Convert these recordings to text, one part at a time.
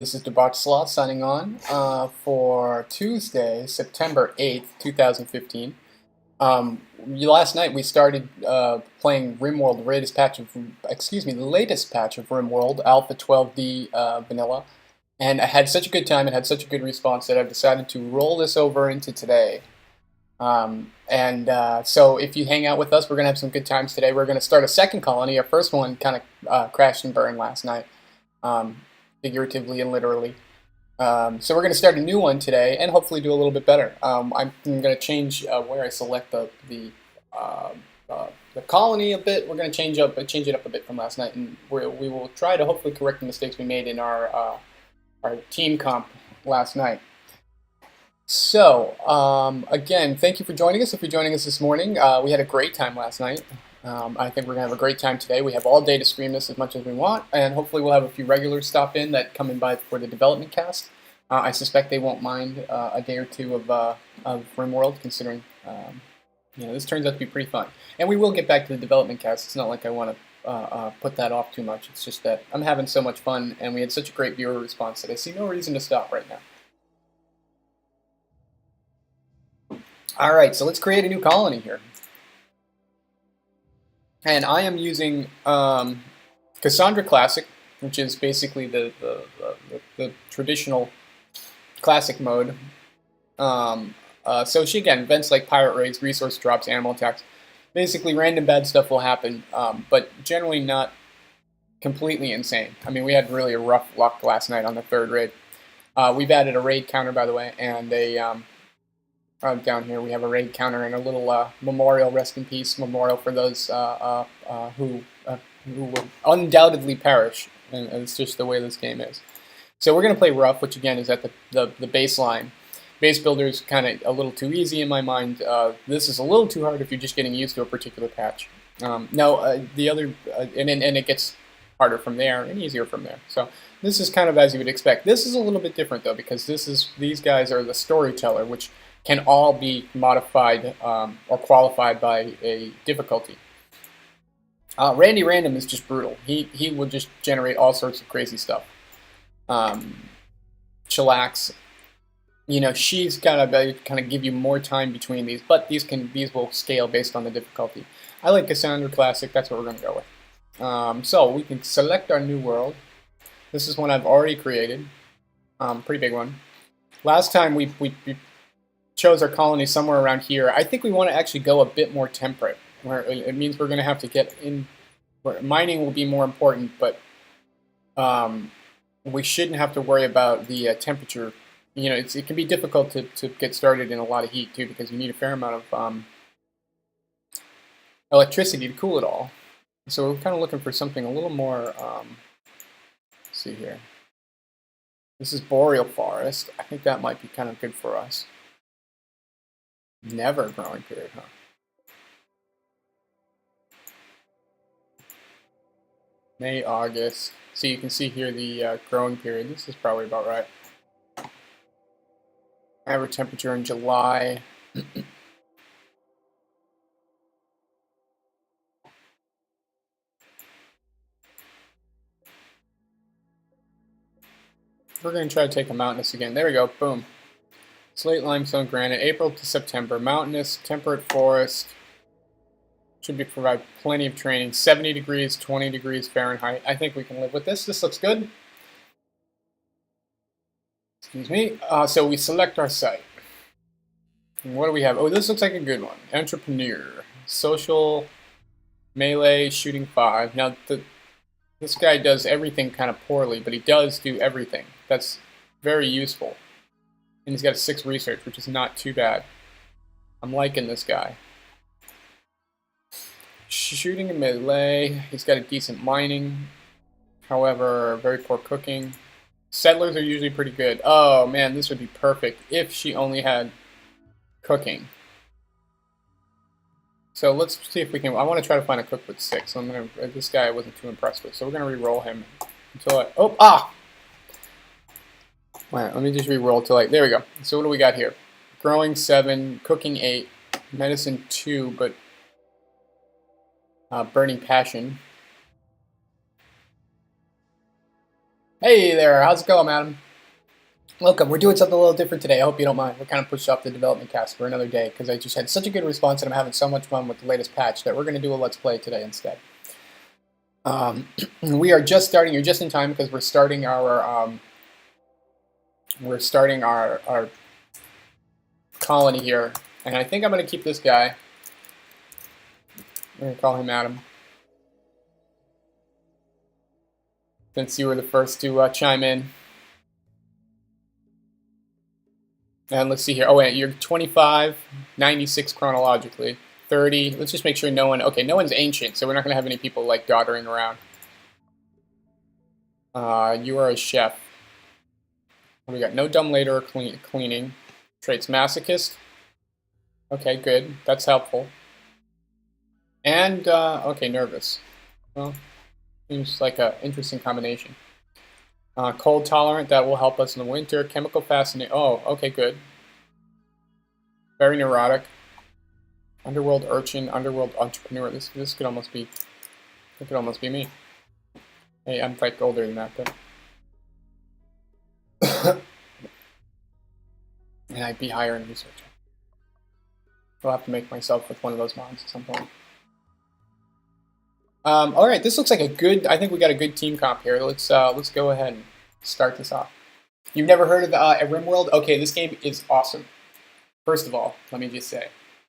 This is Debauched Sloth signing on for Tuesday, September 8th, 2015. Last night we started playing RimWorld, the latest patch of RimWorld, Alpha 12D Vanilla, and I had such a good time and had such a good response that I've decided to roll this over into today. So if you hang out with us, we're going to have some good times today. We're going to start a second colony. Our first one kind of crashed and burned last night. Figuratively and literally. So we're going to start a new one today and hopefully do a little bit better. I'm going to change where I select the colony a bit. We're going to change it up a bit from last night, and we will try to hopefully correct the mistakes we made in our team comp last night. So again, thank you for joining us. If you're joining us this morning, we had a great time last night. I think we're going to have a great time today. We have all day to stream this as much as we want, and hopefully we'll have a few regulars stop in that come in by for the development cast. I suspect they won't mind a day or two of RimWorld, considering this turns out to be pretty fun. And we will get back to the development cast. It's not like I want to put that off too much. It's just that I'm having so much fun, and we had such a great viewer response that I see no reason to stop right now. All right, so let's create a new colony here. And I am using Cassandra Classic, which is basically the traditional classic mode. So she, again, events like pirate raids, resource drops, animal attacks. Basically, random bad stuff will happen, but generally not completely insane. I mean, we had really a rough luck last night on the third raid. We've added a raid counter, by the way, and a... down here we have a raid counter and a little memorial, rest in peace memorial for those who will undoubtedly perish, and it's just the way this game is. So we're going to play rough, which again is at the baseline. Base builder is kind of a little too easy in my mind. This is a little too hard if you're just getting used to a particular patch. The other, and it gets harder from there and easier from there. So this is kind of as you would expect. This is a little bit different though, because these guys are the storyteller, which can all be modified or qualified by a difficulty. Randy Random is just brutal. He will just generate all sorts of crazy stuff. Chillax, she's gotta kind of give you more time between these, but these will scale based on the difficulty. I like Cassandra Classic. That's what we're gonna go with. So we can select our new world. This is one I've already created. Pretty big one. Last time we chose our colony somewhere around here. I think we want to actually go a bit more temperate, where it means we're going to have to get in, where mining will be more important, but we shouldn't have to worry about the temperature. It can be difficult to get started in a lot of heat too, because you need a fair amount of electricity to cool it all. So we're kind of looking for something a little more, let's see here. This is Boreal Forest. I think that might be kind of good for us. Never growing period, huh? May, August. So you can see here the growing period. This is probably about right. Average temperature in July. We're going to try to take a mountainous again. There we go. Boom. Slate, limestone, granite, April to September. Mountainous, temperate forest. Should provide plenty of training. 70 degrees, 20 degrees Fahrenheit. I think we can live with this. This looks good. Excuse me. So we select our site. And what do we have? Oh, this looks like a good one. Entrepreneur. Social, melee, shooting 5. Now, this guy does everything kind of poorly, but he does do everything. That's very useful. And he's got a 6 research, which is not too bad. I'm liking this guy. Shooting and melee. He's got a decent mining. However, very poor cooking. Settlers are usually pretty good. Oh man, this would be perfect if she only had cooking. So let's see if we can. I want to try to find a cook with 6. So this guy I wasn't too impressed with. So we're gonna re-roll him until Alright, let me just re-roll till there we go. So what do we got here? Growing 7, cooking 8, medicine 2, but burning passion. Hey there, how's it going, madam? Welcome. We're doing something a little different today. I hope you don't mind. We're kind of pushed off the development cast for another day because I just had such a good response and I'm having so much fun with the latest patch that we're going to do a Let's Play today instead. We are just starting. You're just in time because we're starting our colony here, and I think I'm going to keep this guy. I'm going to call him Adam, since you were the first to chime in. And let's see here. Oh, wait, you're 25, 96 chronologically, 30. Let's just make sure no one... Okay, no one's ancient, so we're not going to have any people, like, doddering around. You are a chef. We got no dumb later or cleaning. Traits masochist. Okay, good. That's helpful. And, okay, nervous. Well, seems like an interesting combination. Cold tolerant, that will help us in the winter. Chemical fascination. Oh, okay, good. Very neurotic. Underworld urchin, underworld entrepreneur. This could almost be. It could almost be me. Hey, I'm like older than that, but. And I'd be higher in research. I'll have to make myself with one of those mods at some point. All right, this looks like a good. I think we got a good team comp here. Let's go ahead and start this off. You've never heard of RimWorld? Okay, this game is awesome. First of all, let me just say,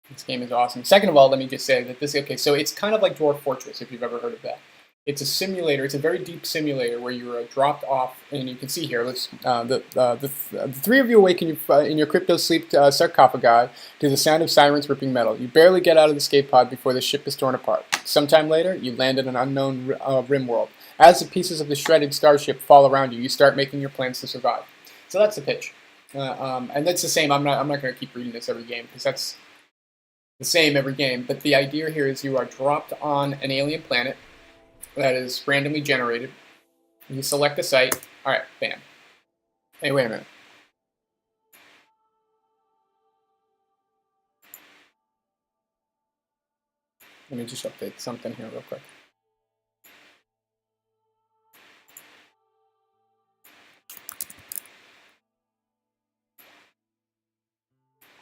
this game is awesome. Second of all, let me just say that this. Okay, so it's kind of like Dwarf Fortress, if you've ever heard of that. It's a simulator. It's a very deep simulator where you're dropped off, and you can see here. Let's the three of you awaken in your crypto sleep sarcophagi to the sound of sirens ripping metal. You barely get out of the escape pod before the ship is torn apart. Sometime later, you land in an unknown RimWorld. As the pieces of the shredded starship fall around you, you start making your plans to survive. So that's the pitch, and that's the same. I'm not going to keep reading this every game because that's the same every game. But the idea here is you are dropped on an alien planet that is randomly generated. You select a site. All right, bam. Hey, wait a minute. Let me just update something here real quick.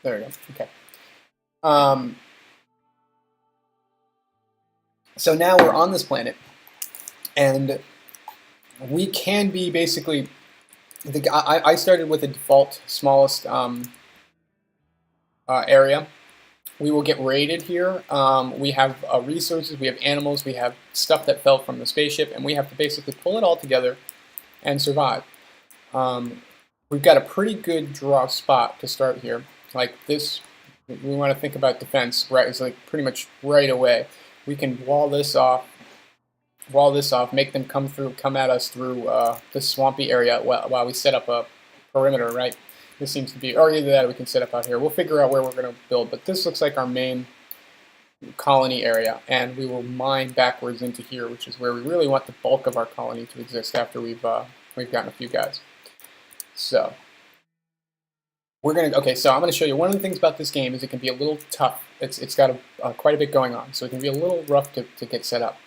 There we go. Okay. So now we're on this planet, and we can be basically. I started with the default smallest area. We will get raided here. We have resources, we have animals, we have stuff that fell from the spaceship, and we have to basically pull it all together and survive. We've got a pretty good draw spot to start here. Like this, we want to think about defense, right? It's like pretty much right away. We can wall this off, make them come at us through this swampy area while we set up a perimeter, right? This seems to be, or either that or we can set up out here. We'll figure out where we're going to build, but this looks like our main colony area, and we will mine backwards into here, which is where we really want the bulk of our colony to exist after we've gotten a few guys. So we're gonna so I'm gonna show you one of the things about this game is it can be a little tough. It's got quite a bit going on, so it can be a little rough to get set up.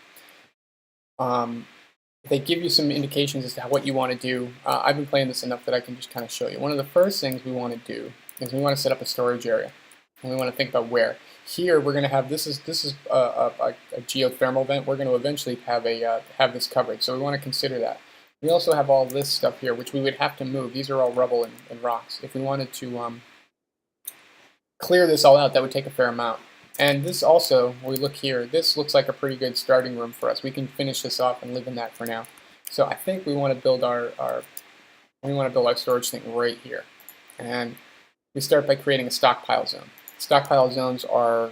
They give you some indications as to what you want to do. I've been playing this enough that I can just kind of show you. One of the first things we want to do is we want to set up a storage area, and we want to think about where. Here we're going to have this is a geothermal vent. We're going to eventually have this covered, so we want to consider that. We also have all this stuff here, which we would have to move. These are all rubble and rocks. If we wanted to clear this all out, that would take a fair amount. And this also, when we look here, this looks like a pretty good starting room for us. We can finish this off and live in that for now. So I think we want to build our storage thing right here. And we start by creating a stockpile zone. Stockpile zones are.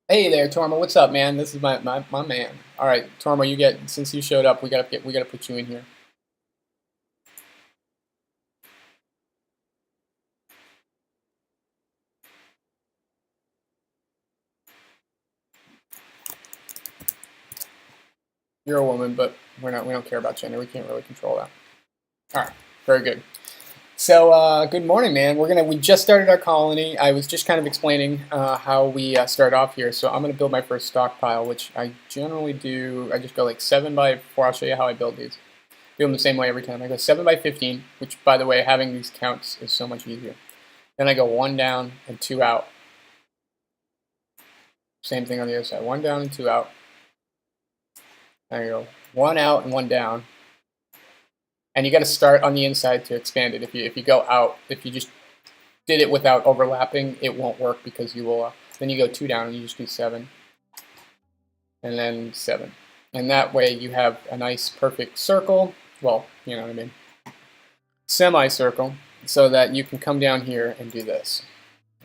Hey there, Torma. What's up, man? This is my man. All right, Torma, since you showed up, we gotta put you in here. You're a woman, but we don't care about gender. We can't really control that. All right, very good. So good morning, man. We just started our colony. I was just kind of explaining how we start off here. So I'm gonna build my first stockpile, which I generally do. I just go like 7 by 4. I'll show you how I build these. do them the same way every time. I go 7 by 15, which, by the way, having these counts is so much easier. Then I go 1 down and 2 out. Same thing on the other side. 1 down and 2 out. There you go. 1 out and 1 down. And you got to start on the inside to expand it. If you go out, if you just did it without overlapping, it won't work because you will. Then you go 2 down and you just do 7, and then 7, and that way you have a nice perfect circle. Well, you know what I mean, semicircle, so that you can come down here and do this,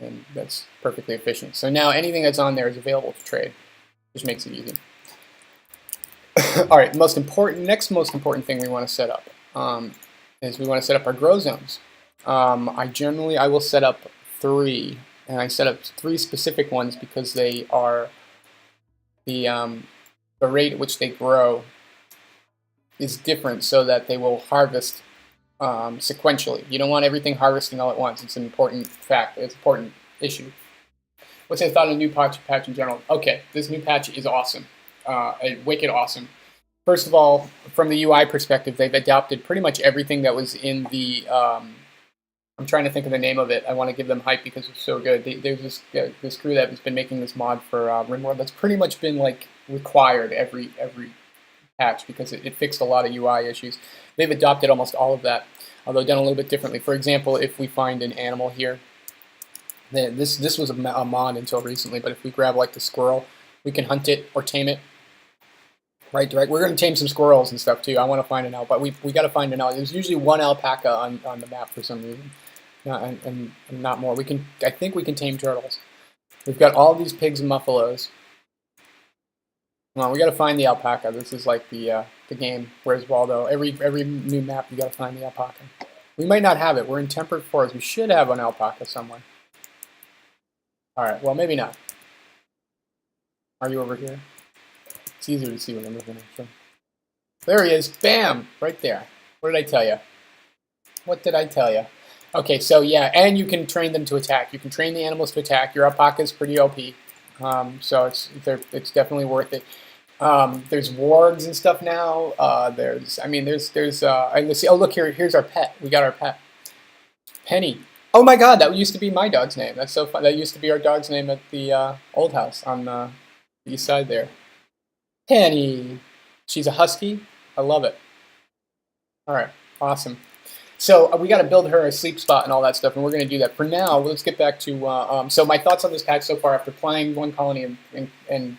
and that's perfectly efficient. So now anything that's on there is available to trade, which makes it easy. All right, next most important thing we want to set up is we want to set up our grow zones. I will set up 3, and I set up 3 specific ones because they are the rate at which they grow is different, so that they will harvest sequentially. You don't want everything harvesting all at once. It's an important fact. It's an important issue. What's your thought on the new patch in general? Okay, this new patch is awesome. Wicked awesome. First of all, from the UI perspective, they've adopted pretty much everything that was in the I'm trying to think of the name of it. I want to give them hype because it's so good. There's this crew that has been making this mod for RimWorld that's pretty much been like required every patch because it fixed a lot of UI issues. They've adopted almost all of that, although done a little bit differently. For example, if we find an animal here, this was a mod until recently, but if we grab like the squirrel, we can hunt it or tame it. Right. We're going to tame some squirrels and stuff too. I want to find an owl, but we got to find an owl. There's usually 1 alpaca on the map for some reason. And not more. I think we can tame turtles. We've got all these pigs and buffaloes. Well, we got to find the alpaca. This is like the game. Where's Waldo? Every new map you got to find the alpaca. We might not have it. We're in temperate forest. We should have an alpaca somewhere. All right. Well, maybe not. Are you over here? It's easier to see when I'm looking at it. There he is. Bam! Right there. What did I tell you? What did I tell you? Okay, so yeah, and you can train them to attack. You can train the animals to attack. Your alpaca is pretty OP, so it's definitely worth it. There's wargs and stuff now. Let's see. Oh, look here. Here's our pet. We got our pet, Penny. Oh my God, that used to be my dog's name. That's so fun. That used to be our dog's name at the old house on the east side there. Penny. She's a husky. I love it. All right, awesome. So we got to build her a sleep spot and all that stuff, and we're going to do that. For now, let's get back to so my thoughts on this patch so far after playing one colony and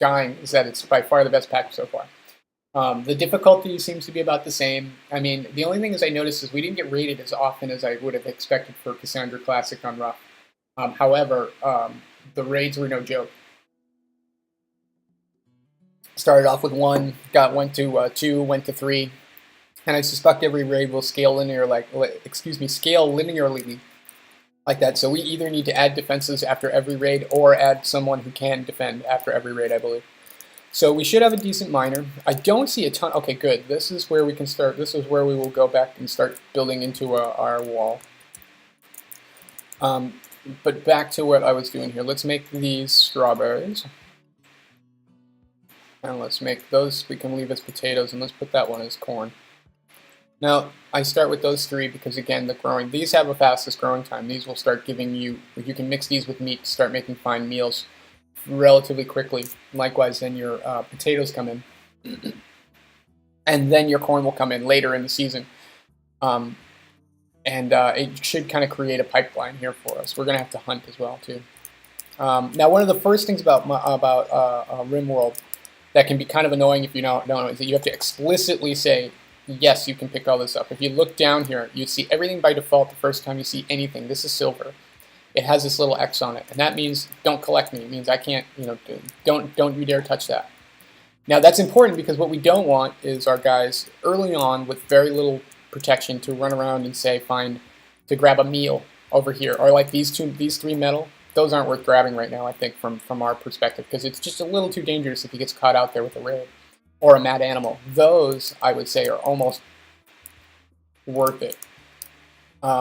dying is that it's by far the best patch so far. The difficulty seems to be about the same. I mean, the only thing is I noticed is we didn't get raided as often as I would have expected for Cassandra Classic on Rough. However, the raids were no joke. Started off with 1, went to 2, went to 3. And I suspect every raid will scale linearly like that. So we either need to add defenses after every raid or add someone who can defend after every raid, I believe. So we should have a decent miner. I don't see a ton. Okay, good. This is where we can start. This is where we will go back and start building into our wall. But back to what I was doing here. Let's make these strawberries. And let's make those, we can leave as potatoes, and let's put that one as corn. Now, I start with those 3 because, again, these have a fastest growing time. These will start giving you can mix these with meat to start making fine meals relatively quickly. Likewise, then your potatoes come in. And then your corn will come in later in the season. It should kind of create a pipeline here for us. We're going to have to hunt as well, too. Now, one of the first things about RimWorld that can be kind of annoying if you don't know is that you have to explicitly say, yes, you can pick all this up. If you look down here, you see everything by default the first time you see anything. This is silver. It has this little X on it, and that means don't collect me. It means I can't, don't you dare touch that. Now that's important because what we don't want is our guys early on with very little protection to run around and say, to grab a meal over here, or like these 3 metal. Those aren't worth grabbing right now, I think, from our perspective, because it's just a little too dangerous if he gets caught out there with a raid. Or a mad animal. Those, I would say, are almost worth it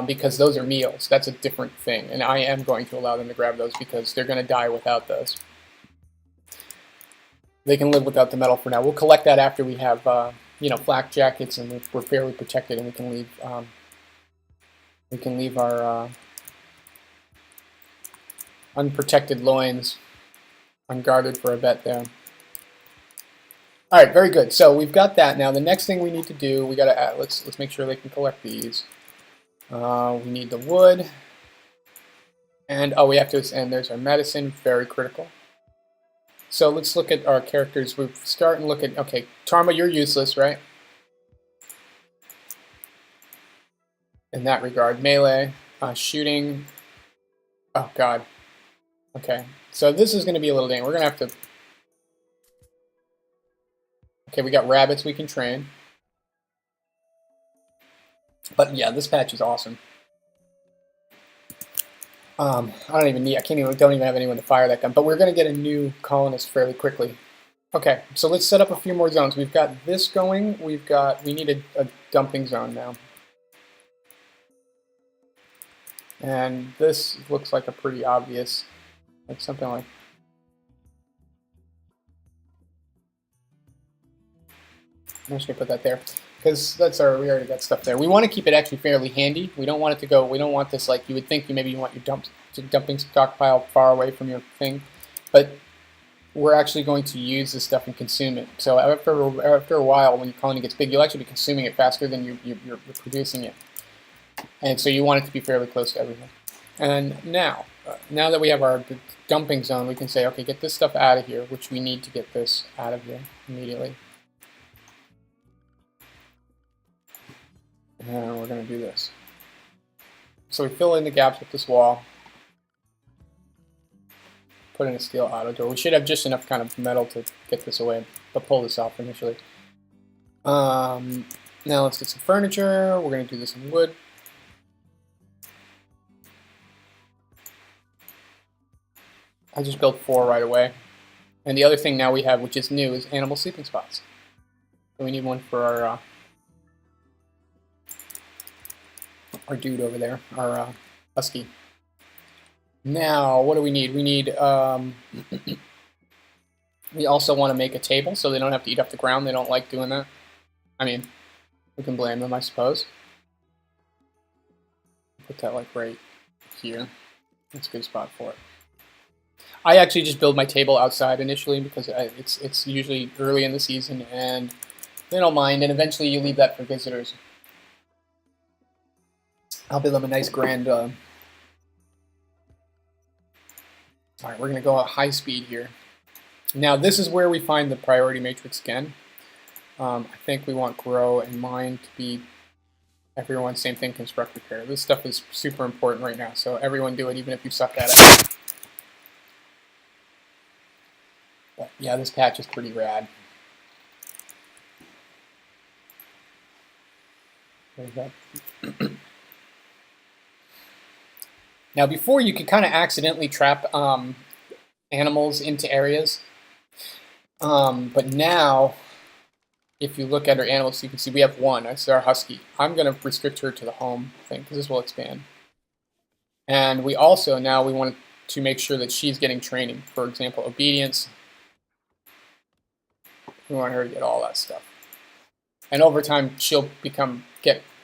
because those are meals. That's a different thing, and I am going to allow them to grab those because they're going to die without those. They can live without the metal for now. We'll collect that after we have flak jackets, and we're fairly protected, and we can leave our unprotected loins unguarded for a bit there. All right, very good. So we've got that. Now the next thing we need to do, we got to add. Let's make sure they can collect these. We need the wood, and we have to. And there's our medicine, very critical. So let's look at our characters. We start and look at. Okay, Tarma, you're useless, right? In that regard, melee, shooting. Oh God. Okay, so this is going to be a little dangerous. We're going to have to. Okay, we got rabbits we can train. But yeah, this patch is awesome. I don't even have anyone to fire that gun. But we're going to get a new colonist fairly quickly. Okay, so let's set up a few more zones. We've got this going. We need a dumping zone now. And this looks like a pretty obvious, like something like. I'm just gonna put that there because we already got stuff there. We want to keep it actually fairly handy. We don't want it to go. We don't want this like you would think. Maybe you want your dumping stockpile far away from your thing, but we're actually going to use this stuff and consume it. So after a while, when your colony gets big, you'll actually be consuming it faster than you're producing it, and so you want it to be fairly close to everything. And now that we have our dumping zone, we can say, okay, get this stuff out of here, which we need to get this out of here immediately. And we're going to do this. So we fill in the gaps with this wall. Put in a steel auto door. We should have just enough kind of metal to get this away, but pull this off initially. Now let's get some furniture. We're going to do this in wood. I just built 4 right away. And the other thing now we have, which is new, is animal sleeping spots. So we need one for our dude over there, our husky. Now, what do we need? We need, we also want to make a table so they don't have to eat off the ground. They don't like doing that. I mean, we can blame them, I suppose. Put that like right here. That's a good spot for it. I actually just build my table outside initially because it's usually early in the season and they don't mind, and eventually you leave that for visitors. I'll build them a nice grand. All right, we're going to go at high speed here. Now this is where we find the priority matrix again. I think we want grow and mine to be everyone, same thing, construct, repair. This stuff is super important right now, so everyone do it even if you suck at it. But yeah, this patch is pretty rad. There's that. Now, before you could kind of accidentally trap animals into areas, but now, if you look at our animals, you can see we have one. That's our husky. I'm going to restrict her to the home thing because this will expand. And we also now we want to make sure that she's getting training. For example, obedience. We want her to get all that stuff. And over time, she'll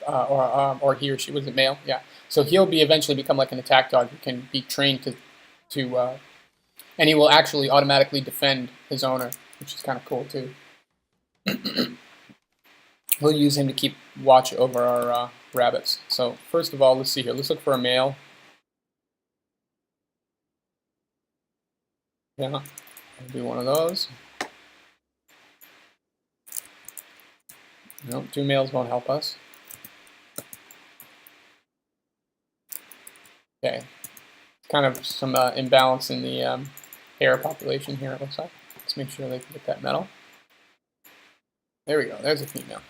or he or she, was it male? Yeah. So he'll eventually become like an attack dog who can be trained to and he will actually automatically defend his owner, which is kind of cool too. We'll use him to keep watch over our rabbits. So first of all, let's see here. Let's look for a male. Yeah, I'll do one of those. No, 2 males won't help us. Okay, kind of some imbalance in the hair population here, it looks like. Let's make sure they can get that metal. There we go, there's a female.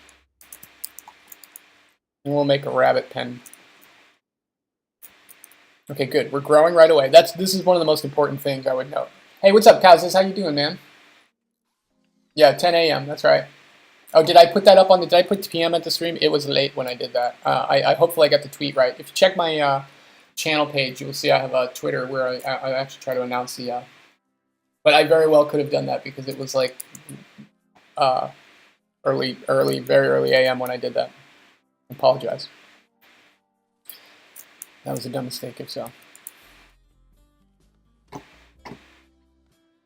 And we'll make a rabbit pen. Okay, good, we're growing right away. This is one of the most important things I would note. Hey, what's up, Kazis? How you doing, man? Yeah, 10 a.m., that's right. Oh, did I put that up on did I put PM at the stream? It was late when I did that. I hopefully I got the tweet right. If you check my channel page, you will see I have a Twitter where I actually try to announce the, but I very well could have done that because it was like very early AM when I did that. I apologize. That was a dumb mistake, if so.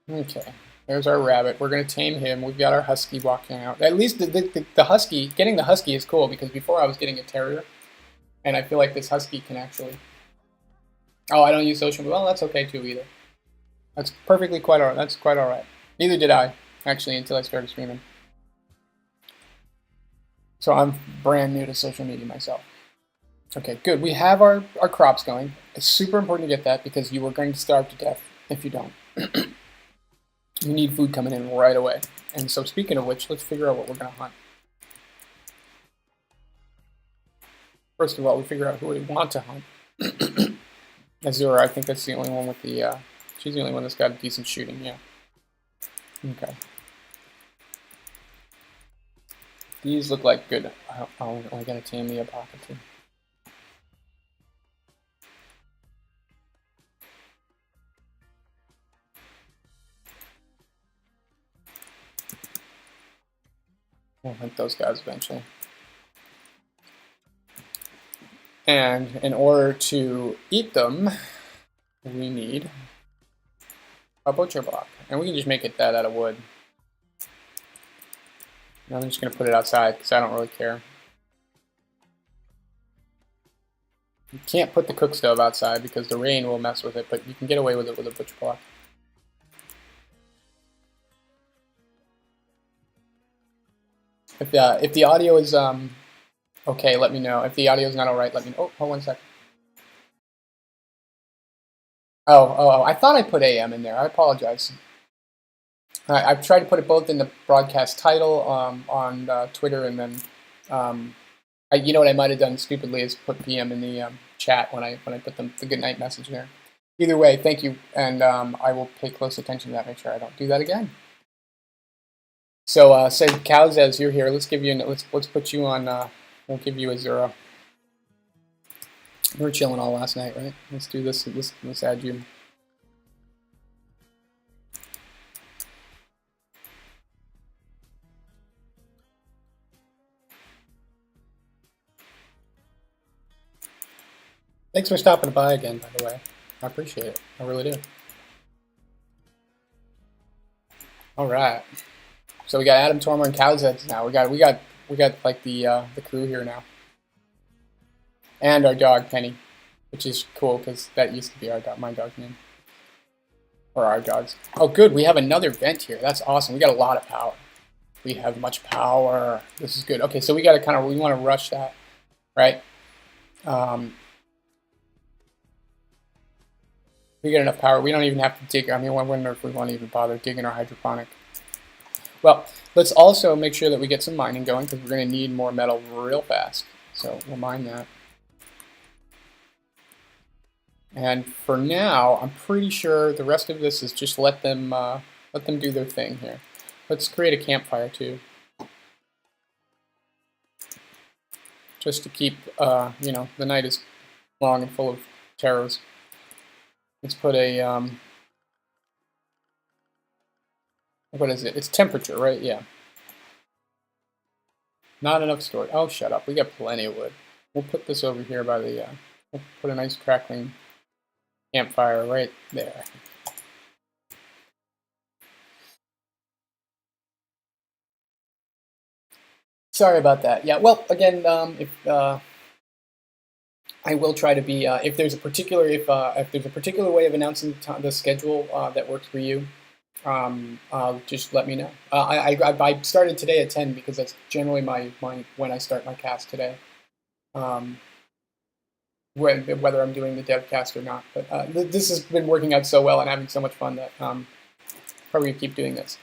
Okay, there's our rabbit. We're going to tame him. We've got our husky walking out. At least the husky, getting the husky is cool, because before I was getting a terrier, and I feel like this husky can actually... Oh, I don't use social media. Well, that's okay too either. That's perfectly quite all right. That's quite all right. Neither did I, actually, until I started streaming. So I'm brand new to social media myself. Okay, good. We have our crops going. It's super important to get that, because you are going to starve to death if you don't. You need food coming in right away. And so speaking of which, let's figure out what we're going to hunt. First of all, we figure out who we want to hunt. Azura, I think that's the only one with the, she's the only one that's got decent shooting, yeah. Okay. These look like good. Oh, I gotta tame the alpaca too. We'll hunt those guys eventually. And in order to eat them, we need a butcher block. And we can just make it that out of wood. And I'm just going to put it outside because I don't really care. You can't put the cook stove outside because the rain will mess with it, but you can get away with it with a butcher block. If the audio is okay, let me know. If the audio is not alright, let me know. Oh, hold 1 second. Oh, I thought I put AM in there. I apologize. I've tried to put it both in the broadcast title on Twitter, and then you know what I might have done stupidly is put PM in the chat when I put the good night message there. Either way, thank you, and I will pay close attention to that. Make sure I don't do that again. So, say cows, as you're here, let's give you let's put you on. We'll give you a 0. We were chilling all last night, right? Let's do this. Let's add you. Thanks for stopping by again, by the way. I appreciate it. I really do. All right. So we got Adam Tormer and Cow's Heads now. We got like the crew here now, and our dog Penny, which is cool because that used to be my dog's name, or our dog's. Oh, good. We have another vent here. That's awesome. We got a lot of power. We have much power. This is good. Okay, so we got to we want to rush that, right? We get enough power. We don't even have to dig. I mean, I wonder if we want to even bother digging our hydroponic. Well, let's also make sure that we get some mining going because we're going to need more metal real fast. So we'll mine that. And for now, I'm pretty sure the rest of this is just let them do their thing here. Let's create a campfire too, just to keep you know, the night is long and full of terrors. Let's put a what is it? It's temperature, right? Yeah. Not enough storage. Oh, shut up. We got plenty of wood. We'll put this over here by the, we'll put a nice crackling campfire right there. Sorry about that. Yeah, well, again, if I will try to be, if there's a particular way of announcing the schedule that works for you, just let me know. I started today at 10 because that's generally when I start my cast today. Whether I'm doing the dev cast or not, but this has been working out so well and having so much fun that probably gonna keep doing this.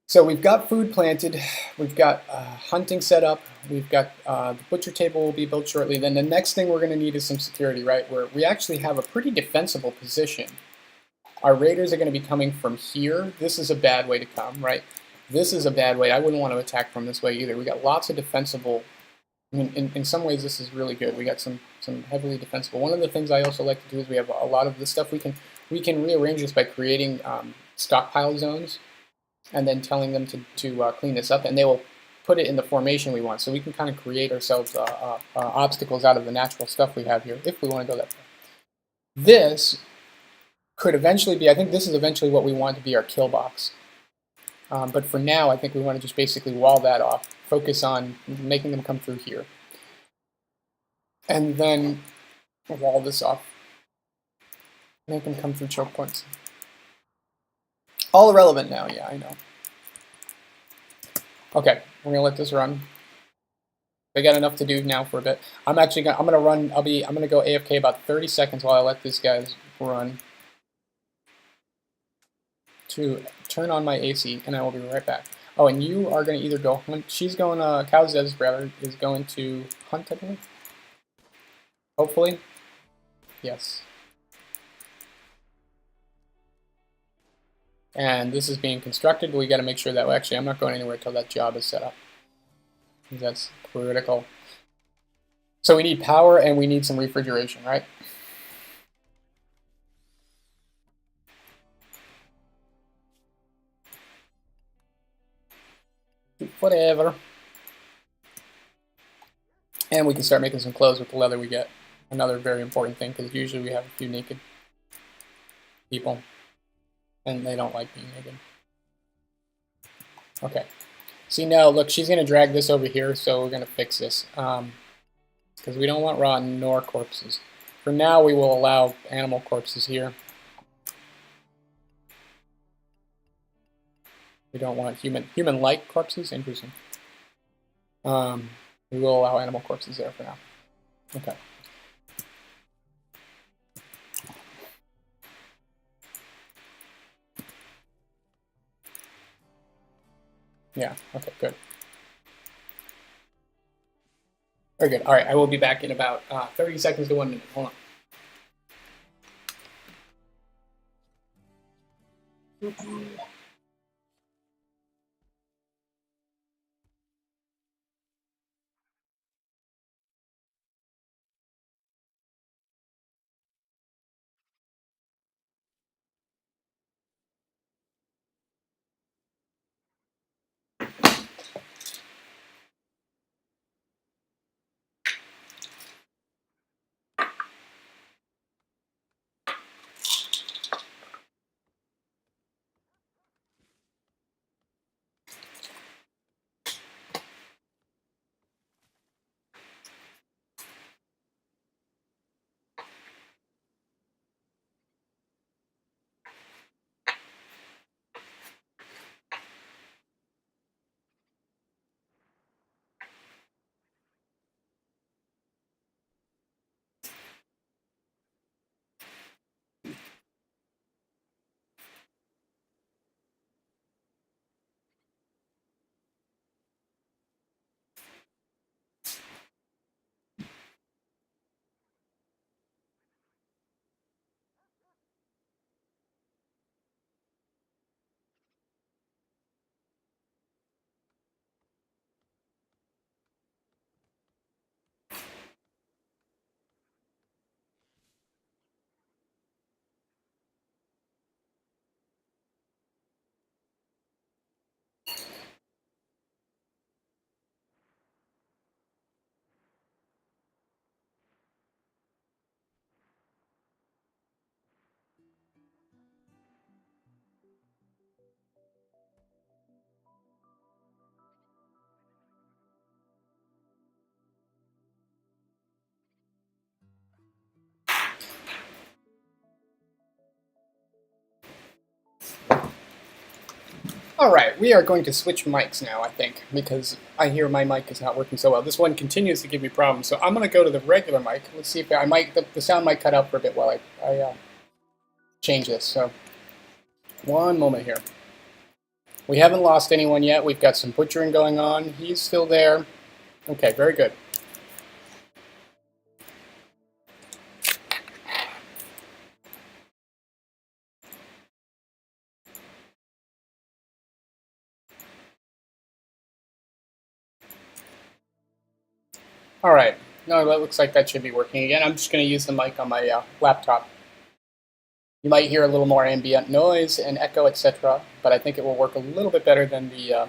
So we've got food planted, we've got hunting set up, we've got the butcher table will be built shortly. Then the next thing we're going to need is some security, right? Where we actually have a pretty defensible position. Our raiders are going to be coming from here. This is a bad way to come, right? This is a bad way. I wouldn't want to attack from this way either. We got lots of defensible. I mean, in some ways this is really good. We got some heavily defensible. One of the things I also like to do is we have a lot of this stuff we can rearrange this by creating stockpile zones, and then telling them to clean this up, and they will put it in the formation we want. So we can kind of create ourselves obstacles out of the natural stuff we have here if we want to go that far. This could eventually be, I think this is eventually what we want to be our kill box. But for now, I think we want to just basically wall that off, focus on making them come through here. And then wall this off, make them come through choke points. All irrelevant now, yeah, I know. Okay, we're gonna let this run. We got enough to do now for a bit. I'm gonna go AFK about 30 seconds while I let these guys run to turn on my AC, and I will be right back. Oh, and you are gonna either go hunt. She's going. Cowz's brother is going to hunt, I believe. Hopefully, yes. And this is being constructed, but we got to make sure that, well, actually, I'm not going anywhere until that job is set up. That's critical. So we need power and we need some refrigeration, right? Whatever. And we can start making some clothes with the leather we get. Another very important thing, because usually we have a few naked people. And they don't like being naked. Okay. See now, look, she's going to drag this over here, so we're going to fix this. Because we don't want rotten nor corpses. For now, we will allow animal corpses here. We don't want human-like corpses. Interesting. We will allow animal corpses there for now. Okay. Yeah, okay, good. Very good. All right, I will be back in about 30 seconds to 1 minute. Hold on. All right, we are going to switch mics now, I think, because I hear my mic is not working so well. This one continues to give me problems, so I'm going to go to the regular mic. Let's see if the sound might cut out for a bit while I change this. So, one moment here. We haven't lost anyone yet. We've got some butchering going on. He's still there. Okay, very good. All right. No, that looks like that should be working again. I'm just going to use the mic on my laptop. You might hear a little more ambient noise and echo, etc., but I think it will work a little bit better than the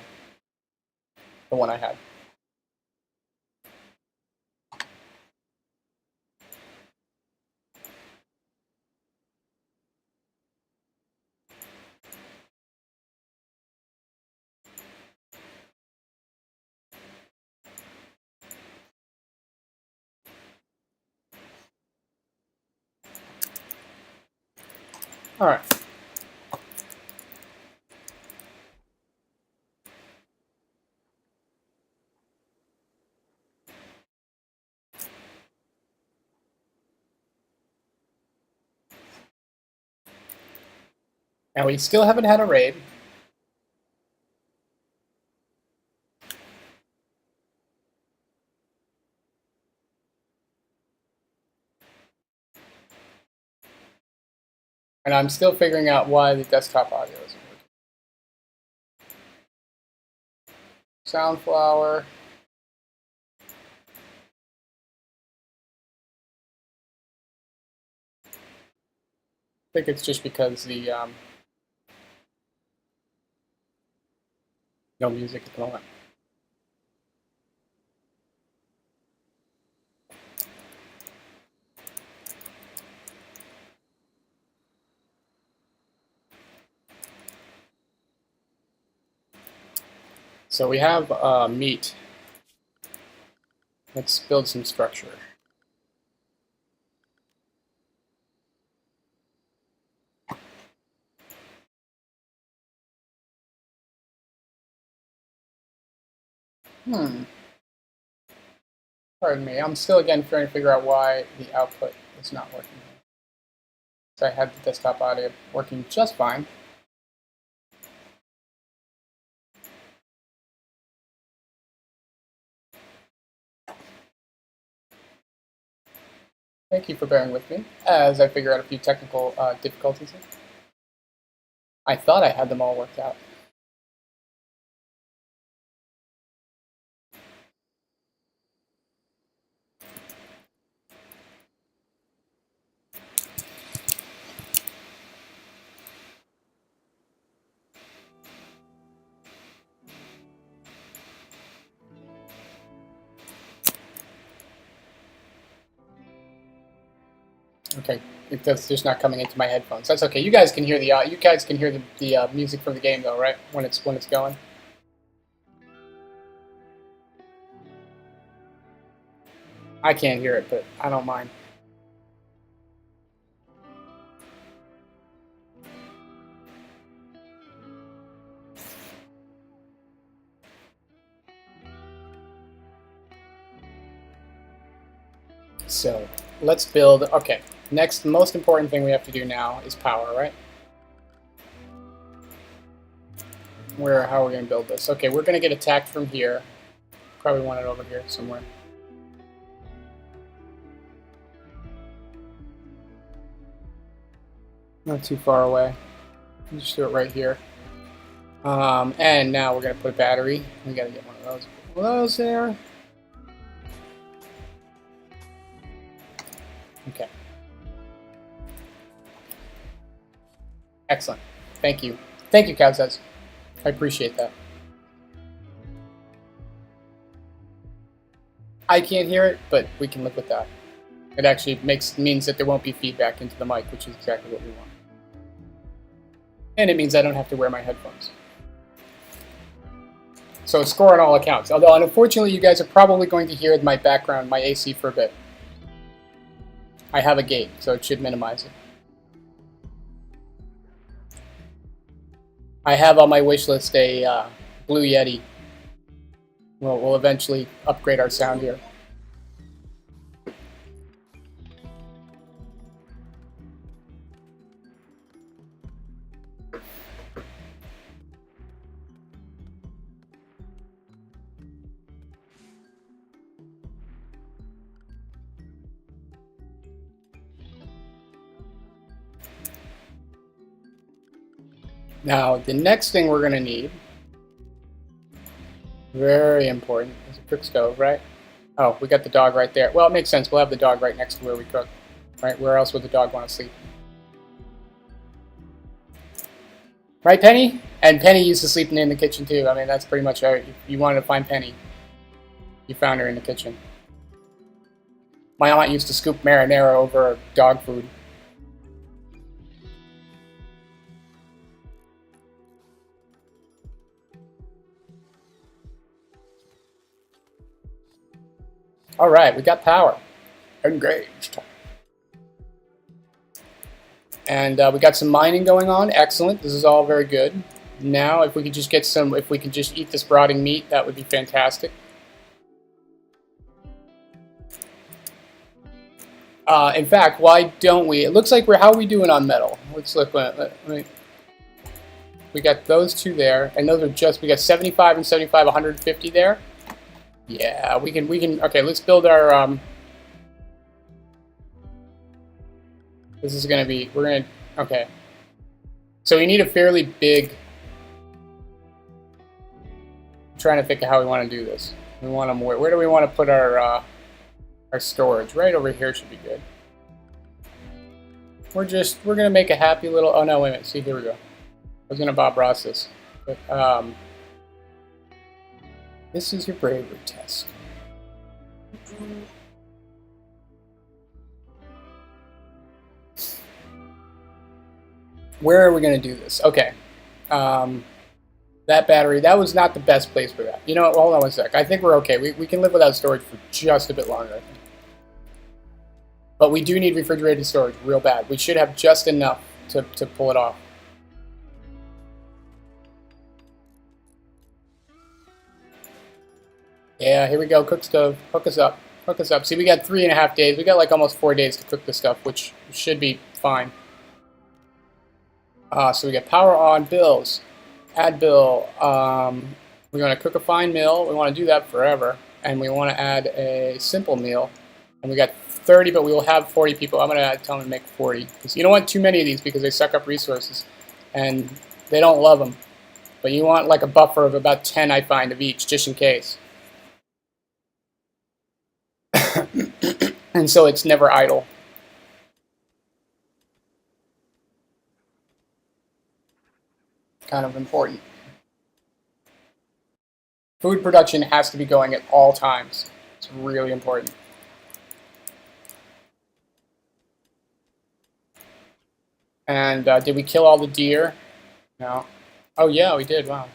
the one I had. All right. Now we still haven't had a raid. And I'm still figuring out why the desktop audio isn't working. Soundflower. I think it's just because the no music at the moment. So we have meat. Let's build some structure. Pardon me. I'm still again trying to figure out why the output is not working. So I had the desktop audio working just fine. Thank you for bearing with me as I figure out a few technical difficulties here. I thought I had them all worked out. Okay, that's just not coming into my headphones. That's okay. You guys can hear the music from the game though, right? When it's going. I can't hear it, but I don't mind. So let's build. Okay, next, most important thing we have to do now is power, right? How are we going to build this? Okay, we're going to get attacked from here. Probably want it over here somewhere. Not too far away. Just do it right here. And now we're going to put a battery. We got to get one of those. One of those there. Okay. Excellent. Thank you. Thank you, Kazaz. I appreciate that. I can't hear it, but we can live with that. It actually means that there won't be feedback into the mic, which is exactly what we want. And it means I don't have to wear my headphones. So a score on all accounts. Although, unfortunately, you guys are probably going to hear my background, my AC for a bit. I have a gate, so it should minimize it. I have on my wish list a Blue Yeti. We'll eventually upgrade our sound here. Now, the next thing we're going to need, very important, is a cook stove, right? Oh, we got the dog right there. Well, it makes sense. We'll have the dog right next to where we cook. Right? Where else would the dog want to sleep? Right, Penny? And Penny used to sleep in the kitchen too. I mean, that's pretty much how you wanted to find Penny. You found her in the kitchen. My aunt used to scoop marinara over dog food. All right, we got power. Engaged. And we got some mining going on. Excellent. This is all very good. Now, if we could just get some, if we could just eat this rotting meat, that would be fantastic. In fact, why don't we? It looks like how are we doing on metal? Let's look. We got those two there, and those are just, we got 75 and 75, 150 there. Yeah, we can, okay, let's build our, this is going to be, okay. So we need a fairly big, I'm trying to think of how we want to do this. We want them, where do we want to put our storage? Right over here should be good. We're going to make a happy little, oh no, wait a minute, see, here we go. I was going to Bob Ross this, but, this is your bravery test. Where are we going to do this? Okay. That battery, that was not the best place for that. You know what? Hold on one sec. I think we're okay. We can live without storage for just a bit longer, I think. But we do need refrigerated storage real bad. We should have just enough to pull it off. Yeah, here we go. Cook stove. Hook us up. Hook us up. See, we got 3.5 days. We got like almost 4 days to cook this stuff, which should be fine. So we got power on, bills. Add bill. We're going to cook a fine meal. We want to do that forever. And we want to add a simple meal. And we got 30, but we will have 40 people. I'm going to tell them to make 40. Because you don't want too many of these because they suck up resources. And they don't love them. But you want like a buffer of about 10, I find, of each, just in case. And so it's never idle. Kind of important. Food production has to be going at all times. It's really important. And did we kill all the deer? No. Oh yeah, we did. Wow.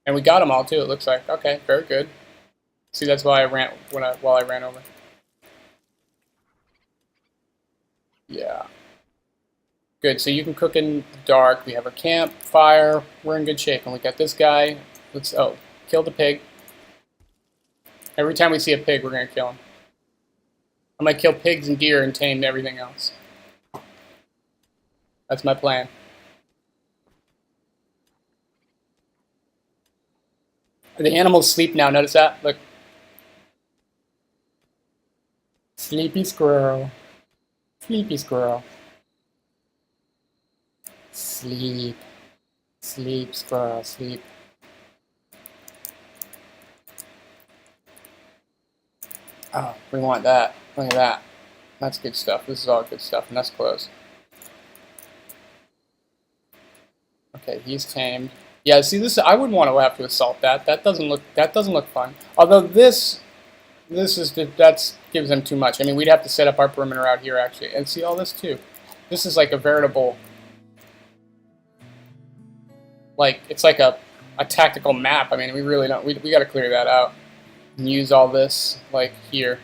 And we got them all too. It looks like. Okay, very good. See, that's why I ran while I ran over. Yeah. Good, so you can cook in the dark. We have our campfire. We're in good shape. And we got this guy. Let's, kill the pig. Every time we see a pig, we're going to kill him. I'm going to kill pigs and deer and tame everything else. That's my plan. The animals sleep now. Notice that? Look. Sleepy squirrel. Sleepy squirrel. Sleep. Sleep, squirrel, sleep. Oh, we want that. Look at that. That's good stuff. This is all good stuff, and that's close. Okay, he's tamed. Yeah, see this. I wouldn't want to have to assault that. That doesn't look fun. Although this gives them too much. I mean, we'd have to set up our perimeter out here actually, and see all this too. This is like a veritable, like it's like a tactical map. I mean, we really don't. We got to clear that out and use all this like here.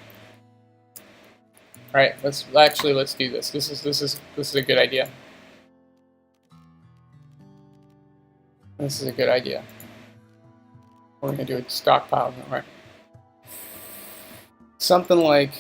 All right, let's do this. This is a good idea. This is a good idea. We're gonna do a stockpile, right? Something like.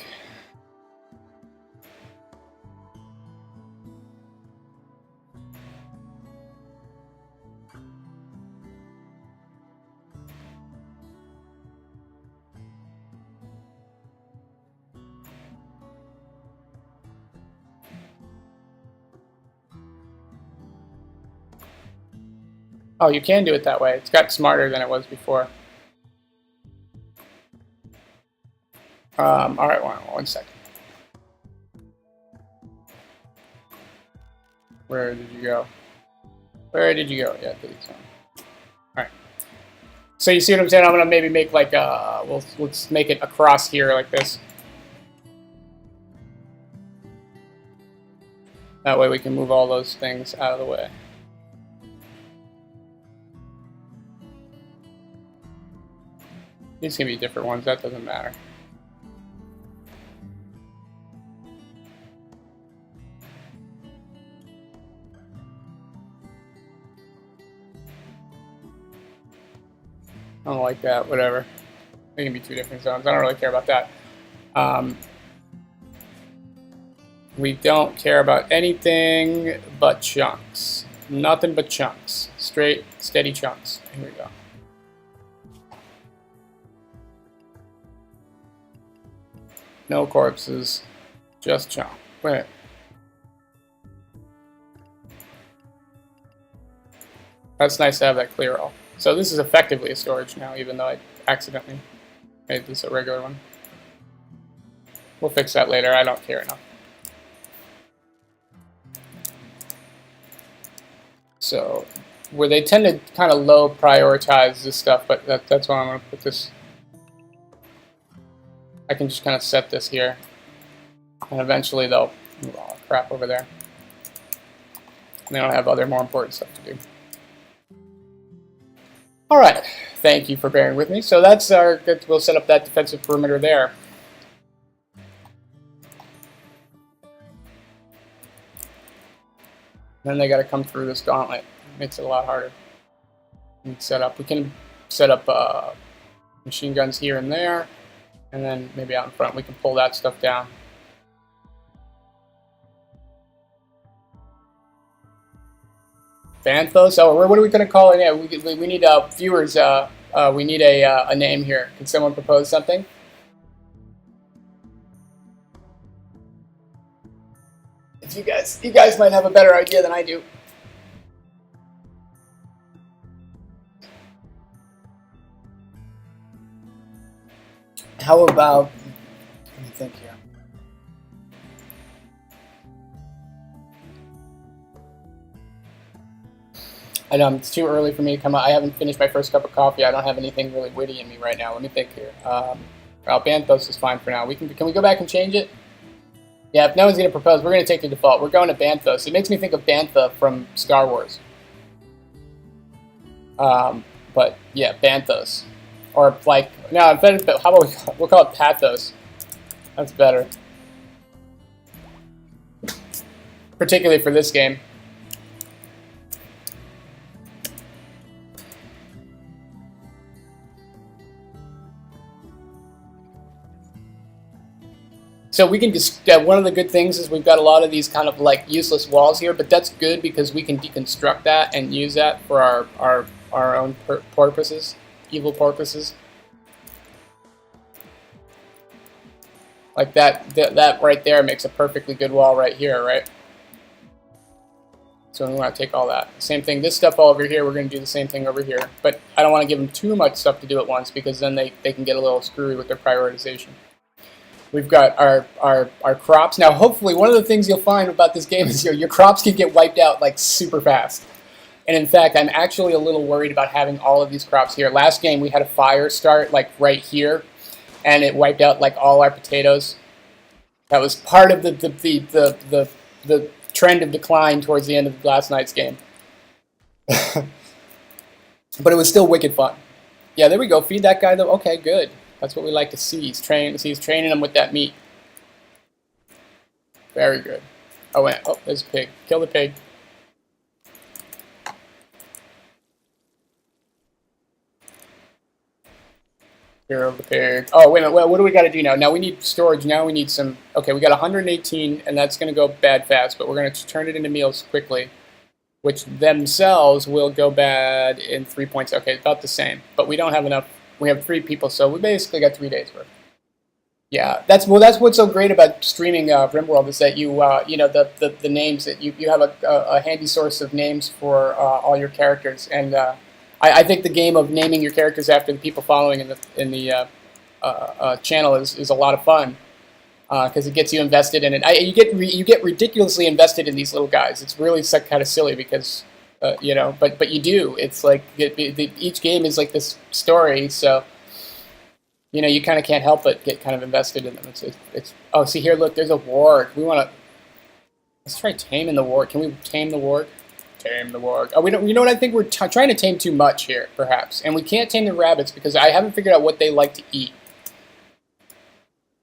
Oh, you can do it that way. It's got smarter than it was before. All right, one second. Where did you go? Where did you go? Yeah, delete zone. All right. So you see what I'm saying? I'm gonna maybe make like let's make it across here like this. That way we can move all those things out of the way. These can be different ones. That doesn't matter. I don't like that. Whatever. They can be two different zones. I don't really care about that. We don't care about anything but chunks. Nothing but chunks. Straight, steady chunks. Here we go. No corpses. Just chunk. Wait. That's nice to have that clear all. So this is effectively a storage now, even though I accidentally made this a regular one. We'll fix that later. I don't care enough. So, where they tend to kind of low prioritize this stuff, but that's why I'm going to put this. I can just kind of set this here, and eventually they'll move all the crap over there. And they don't have other more important stuff to do. All right, thank you for bearing with me. So that's our. We'll set up that defensive perimeter there. Then they got to come through this gauntlet. It makes it a lot harder. We can set up machine guns here and there, and then maybe out in front we can pull that stuff down. Banthos. Oh, what are we going to call it? Yeah, we need viewers. We need a name here. Can someone propose something? You guys might have a better idea than I do. How about, let me think here. I know it's too early for me to come out. I haven't finished my first cup of coffee. I don't have anything really witty in me right now. Let me think here. Well, Banthos is fine for now. Can we go back and change it? Yeah, if no one's going to propose, we're going to take the default. We're going to Banthos. It makes me think of Bantha from Star Wars. But, yeah, Banthos. Or, like, no, how about we'll call it Pathos. That's better. Particularly for this game. So we can just, one of the good things is we've got a lot of these kind of like useless walls here, but that's good because we can deconstruct that and use that for our own purposes, evil purposes. Like that right there makes a perfectly good wall right here, right? So we want to take all that. Same thing, this stuff all over here, we're going to do the same thing over here. But I don't want to give them too much stuff to do at once because then they can get a little screwy with their prioritization. We've got our crops. Now, hopefully, one of the things you'll find about this game is your crops can get wiped out, like, super fast. And in fact, I'm actually a little worried about having all of these crops here. Last game, we had a fire start, like, right here, and it wiped out, like, all our potatoes. That was part of the trend of decline towards the end of last night's game. But it was still wicked fun. Yeah, there we go. Feed that guy, though. Okay, good. That's what we like to see. He's training them with that meat. Very good. Oh, wait. Oh, there's a pig. Kill the pig. Hero of the pig. Oh, wait a minute. Well, what do we got to do now? Now we need storage. Now we need some. Okay, we got 118, and that's going to go bad fast, but we're going to turn it into meals quickly, which themselves will go bad in 3 points. Okay, about the same, but we don't have enough. We have 3 people, so we basically got 3 days worth. Yeah, that's what's so great about streaming RimWorld is that you know the names that you have a handy source of names for all your characters, and I think the game of naming your characters after the people following in the channel is a lot of fun because it gets you invested in it. You get ridiculously invested in these little guys. It's really kind of silly because You know, but you do. It's like each game is like this story, so you know you kind of can't help but get kind of invested in them. It's oh, see here, look, there's a warg. We want to let's try taming the warg. Can we tame the warg? Tame the warg. Oh, we don't. You know what? I think we're trying to tame too much here, perhaps, and we can't tame the rabbits because I haven't figured out what they like to eat.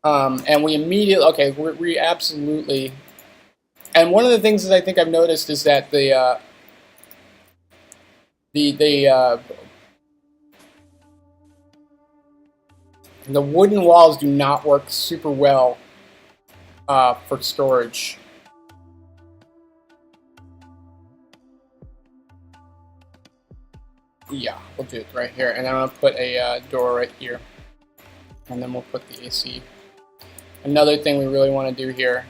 And we immediately okay, we absolutely. And one of the things that I think I've noticed is that the wooden walls do not work super well for storage. Yeah, we'll do it right here, and then I'm gonna put a door right here, and then we'll put the AC. Another thing we really want to do here,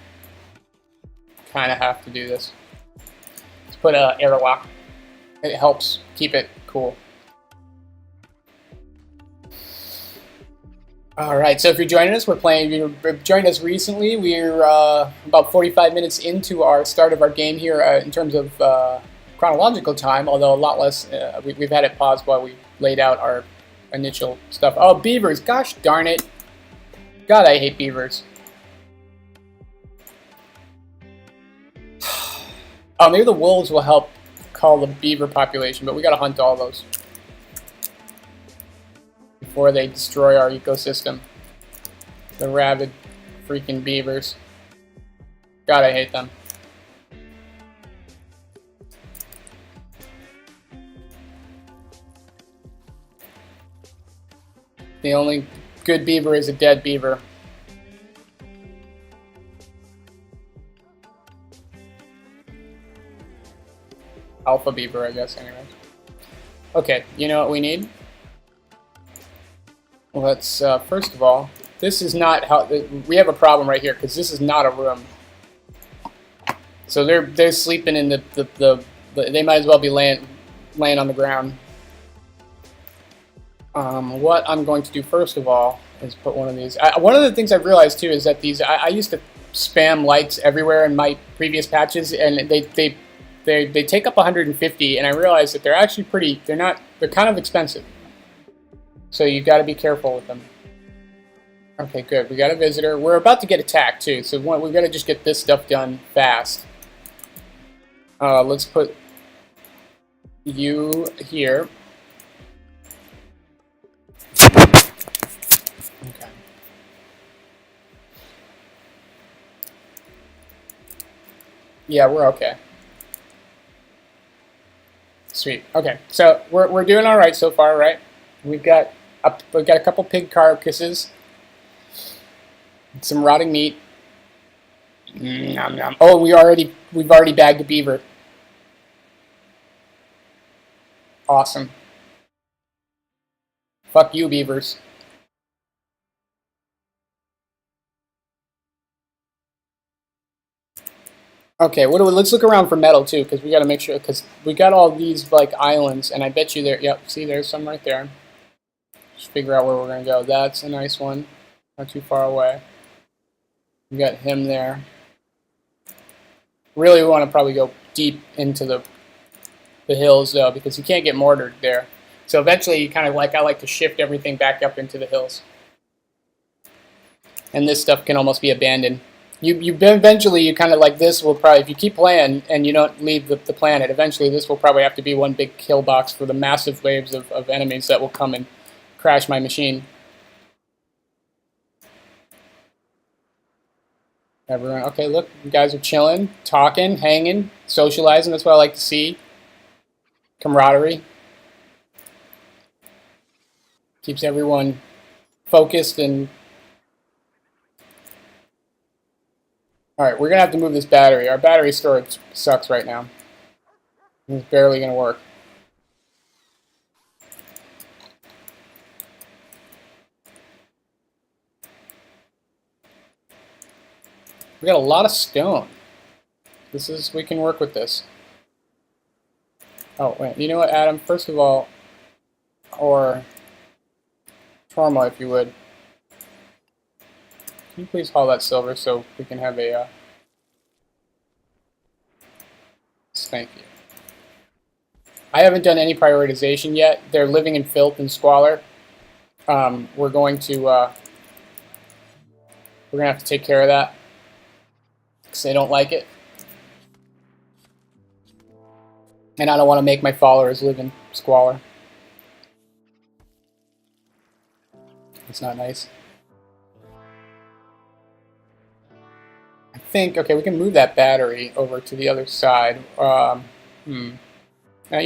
kind of have to do this. Let's put an airlock. It helps keep it cool. All right, so if you're joining us, we're playing. If you've joined us recently, we're about 45 minutes into our start of our game here in terms of chronological time, although a lot less. We've had it paused while we laid out our initial stuff. Oh, beavers! Gosh darn it! God, I hate beavers. Oh, maybe the wolves will help cull the beaver population, but we gotta hunt all those before they destroy our ecosystem. The rabid freaking beavers. God, I hate them. The only good beaver is a dead beaver. Alpha beaver, I guess, anyways. Okay, you know what we need? Let's, first of all, this is not how, we have a problem right here, because this is not a room. So they're sleeping in they might as well be laying on the ground. What I'm going to do first of all is put one of these. One of the things I've realized too is that these, I used to spam lights everywhere in my previous patches, and they take up 150, and I realized that they're actually they're kind of expensive. So you've got to be careful with them. Okay, good. We got a visitor. We're about to get attacked too, so we've got to just get this stuff done fast. Let's put you here. Okay. Yeah, we're okay. Sweet. Okay, so we're doing all right so far, right? We've got a couple pig carcasses, some rotting meat. Nom, nom. Oh, we've already bagged a beaver. Awesome. Fuck you, beavers. Okay, let's look around for metal too, because we got to make sure, because we got all these like islands, and I bet you there. Yep, see, there's some right there. Just figure out where we're gonna go. That's a nice one, not too far away. We got him there. Really, we want to probably go deep into the hills though, because you can't get mortared there. So eventually, you kind of I like to shift everything back up into the hills, and this stuff can almost be abandoned. Eventually you kind of like this will probably, if you keep playing and you don't leave the planet, eventually this will probably have to be one big kill box for the massive waves of enemies that will come and crash my machine. Everyone, okay, look, you guys are chilling, talking, hanging, socializing. That's what I like to see. Camaraderie. Keeps everyone focused and... Alright, we're going to have to move this battery. Our battery storage sucks right now. It's barely going to work. We got a lot of stone. We can work with this. Oh, wait, you know what, Adam? First of all, or Torma, if you would. Can you please haul that silver so we can have a, thank you. I haven't done any prioritization yet. They're living in filth and squalor. We're going to have to take care of that because they don't like it, and I don't want to make my followers live in squalor. It's not nice. I think, okay, we can move that battery over to the other side. You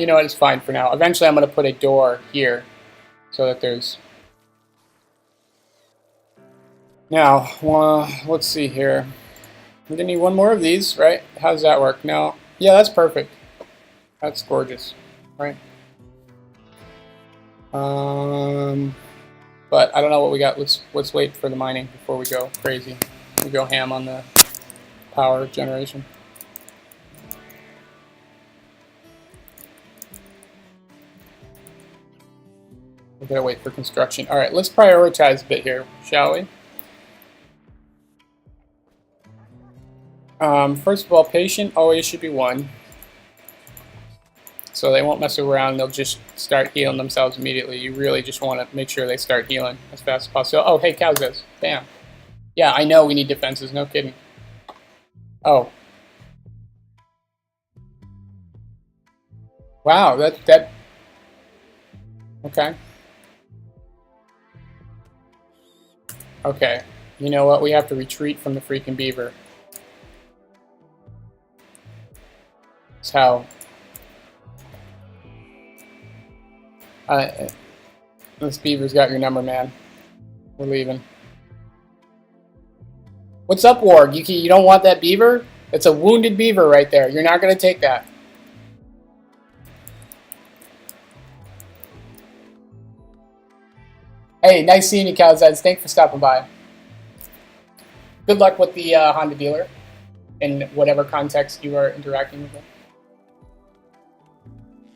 know what, it's fine for now. Eventually I'm going to put a door here so that there's... Now, let's see here. We're going to need one more of these, right? How does that work? No. Yeah, that's perfect. That's gorgeous, right? But I don't know what we got. Let's wait for the mining before we go crazy. We go ham on the power generation. We gotta wait for construction. All right, let's prioritize a bit here, shall we? First of all, patient always should be 1. So they won't mess around, they'll just start healing themselves immediately. You really just want to make sure they start healing as fast as possible. Oh, hey, Cowzes. Bam. Yeah, I know we need defenses, no kidding. Oh. Wow, that... Okay. Okay. You know what? We have to retreat from the freaking beaver. That's how... this beaver's got your number, man. We're leaving. What's up, Warg? You don't want that beaver? It's a wounded beaver right there. You're not going to take that. Hey, nice seeing you, Cowzeds. Thanks for stopping by. Good luck with the Honda dealer in whatever context you are interacting with them.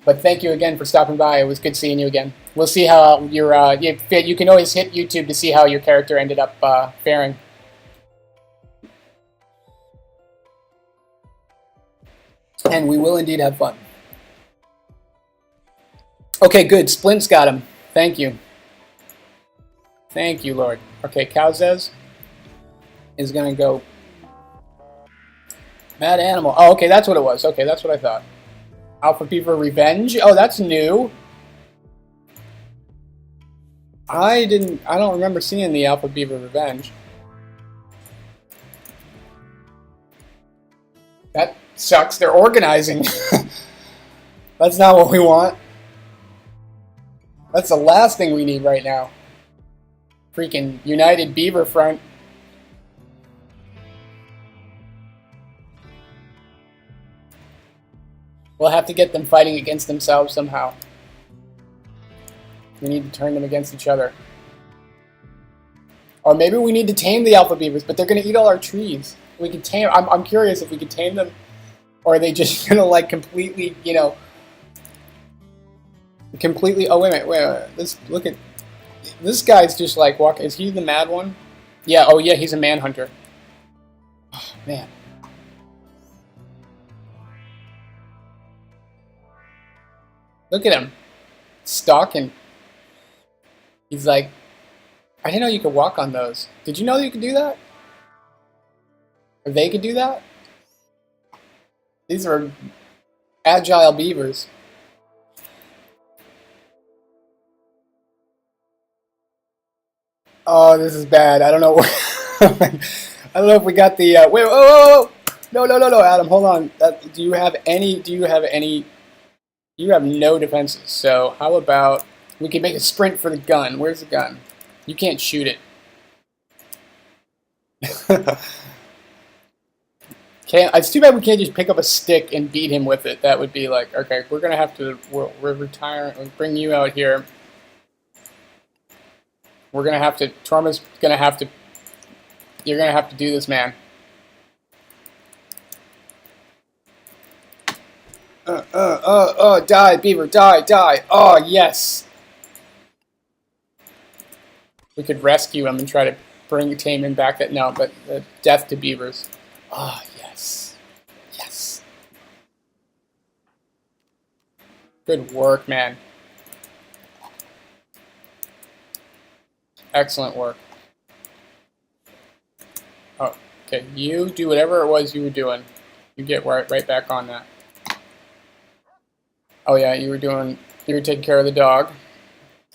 But thank you again for stopping by. It was good seeing you again. We'll see how your you can always hit YouTube to see how your character ended up faring. And we will indeed have fun. Okay, good. Splint's got him. Thank you. Thank you, Lord. Okay, Cowzes is going to go... Mad Animal. Oh, okay, that's what it was. Okay, that's what I thought. Alpha Beaver Revenge. Oh, that's new. I don't remember seeing the Alpha Beaver Revenge. That sucks. They're organizing. That's not what we want. That's the last thing we need right now. Freaking United Beaver Front. We'll have to get them fighting against themselves somehow. We need to turn them against each other. Or maybe we need to tame the alpha beavers, but they're going to eat all our trees. We can tame... I'm curious if we could tame them, or are they just going to, like, completely, you know... Completely... Oh, wait a minute. Let's look at... This guy's just, like, walking... Is he the mad one? Yeah, oh, yeah, he's a manhunter. Oh, man. Look at him. Stalking. He's like... I didn't know you could walk on those. Did you know you could do that? Or they could do that? These are agile beavers. Oh, this is bad. I don't know. I don't know if we got the. Wait, whoa! No, Adam, hold on. Do you have any? You have no defenses. So how about we can make a sprint for the gun? Where's the gun? You can't shoot it. It's too bad we can't just pick up a stick and beat him with it. That would be like, okay, we're gonna have to. We're retiring. We'll bring you out here. We're gonna have to. Torma's gonna have to. You're gonna have to do this, man. Die, beaver, die. Oh, yes. We could rescue him and try to tame him back. No, but death to beavers. Oh, yes. Good work, man. Excellent work. Oh, okay. You do whatever it was you were doing. You get right back on that. Oh yeah, you were taking care of the dog.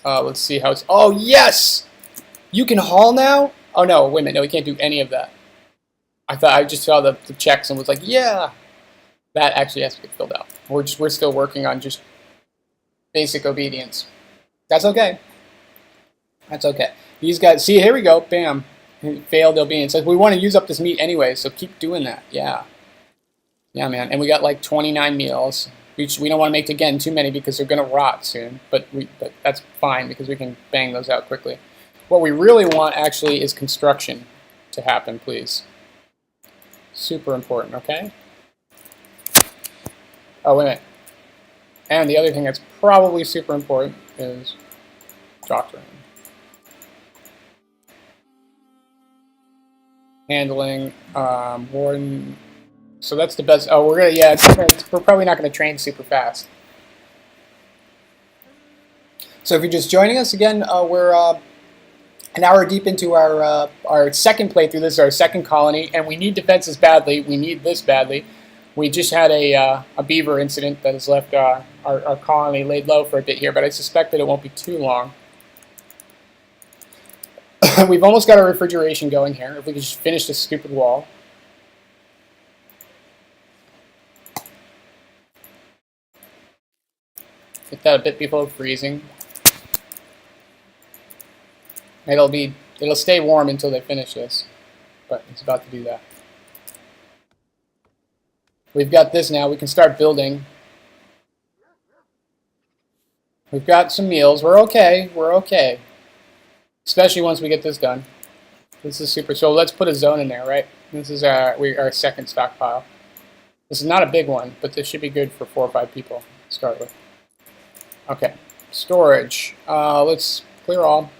Let's see how it's. Oh yes, you can haul now. Oh no, wait a minute. No, we can't do any of that. I just saw the checks and was like, yeah, that actually has to get filled out. We're still working on just basic obedience. That's okay. That's okay. These guys, see, here we go. Bam. Failed obedience. Like, we want to use up this meat anyway, so keep doing that. Yeah. Yeah, man. And we got like 29 meals. We don't want to make, again, too many because they're going to rot soon. But that's fine because we can bang those out quickly. What we really want, actually, is construction to happen, please. Super important, okay? Oh, wait a minute. And the other thing that's probably super important is doctoring. Handling, warden. So that's the best. Oh, we're probably not going to train super fast. So if you're just joining us again, we're an hour deep into our second playthrough. This is our second colony, and we need defenses badly. We need this badly. We just had a beaver incident that has left our colony laid low for a bit here, but I suspect that it won't be too long. We've almost got our refrigeration going here. If we could just finish this stupid wall. Get that a bit below freezing. It'll stay warm until they finish this, but it's about to do that. We've got this now. We can start building. We've got some meals. We're okay. We're okay. Especially once we get this done. This is super. So let's put a zone in there, right? This is our second stockpile. This is not a big one, but this should be good for 4 or 5 people to start with. Okay. Storage. Let's clear all.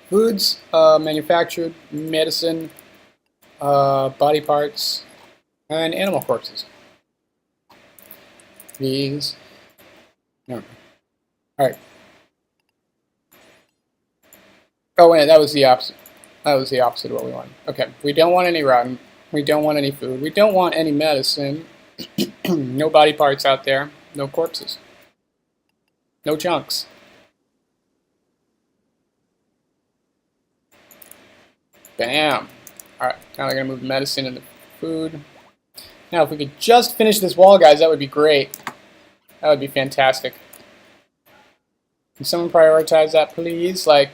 Foods, manufactured, medicine, body parts, and animal corpses. These. No. All right. Oh wait, that was the opposite. That was the opposite of what we wanted. Okay, we don't want any rotten. We don't want any food. We don't want any medicine. No body parts out there. No corpses. No chunks. Bam. Alright, now we're going to move medicine and the food. Now, if we could just finish this wall, guys, that would be great. That would be fantastic. Can someone prioritize that, please? Like,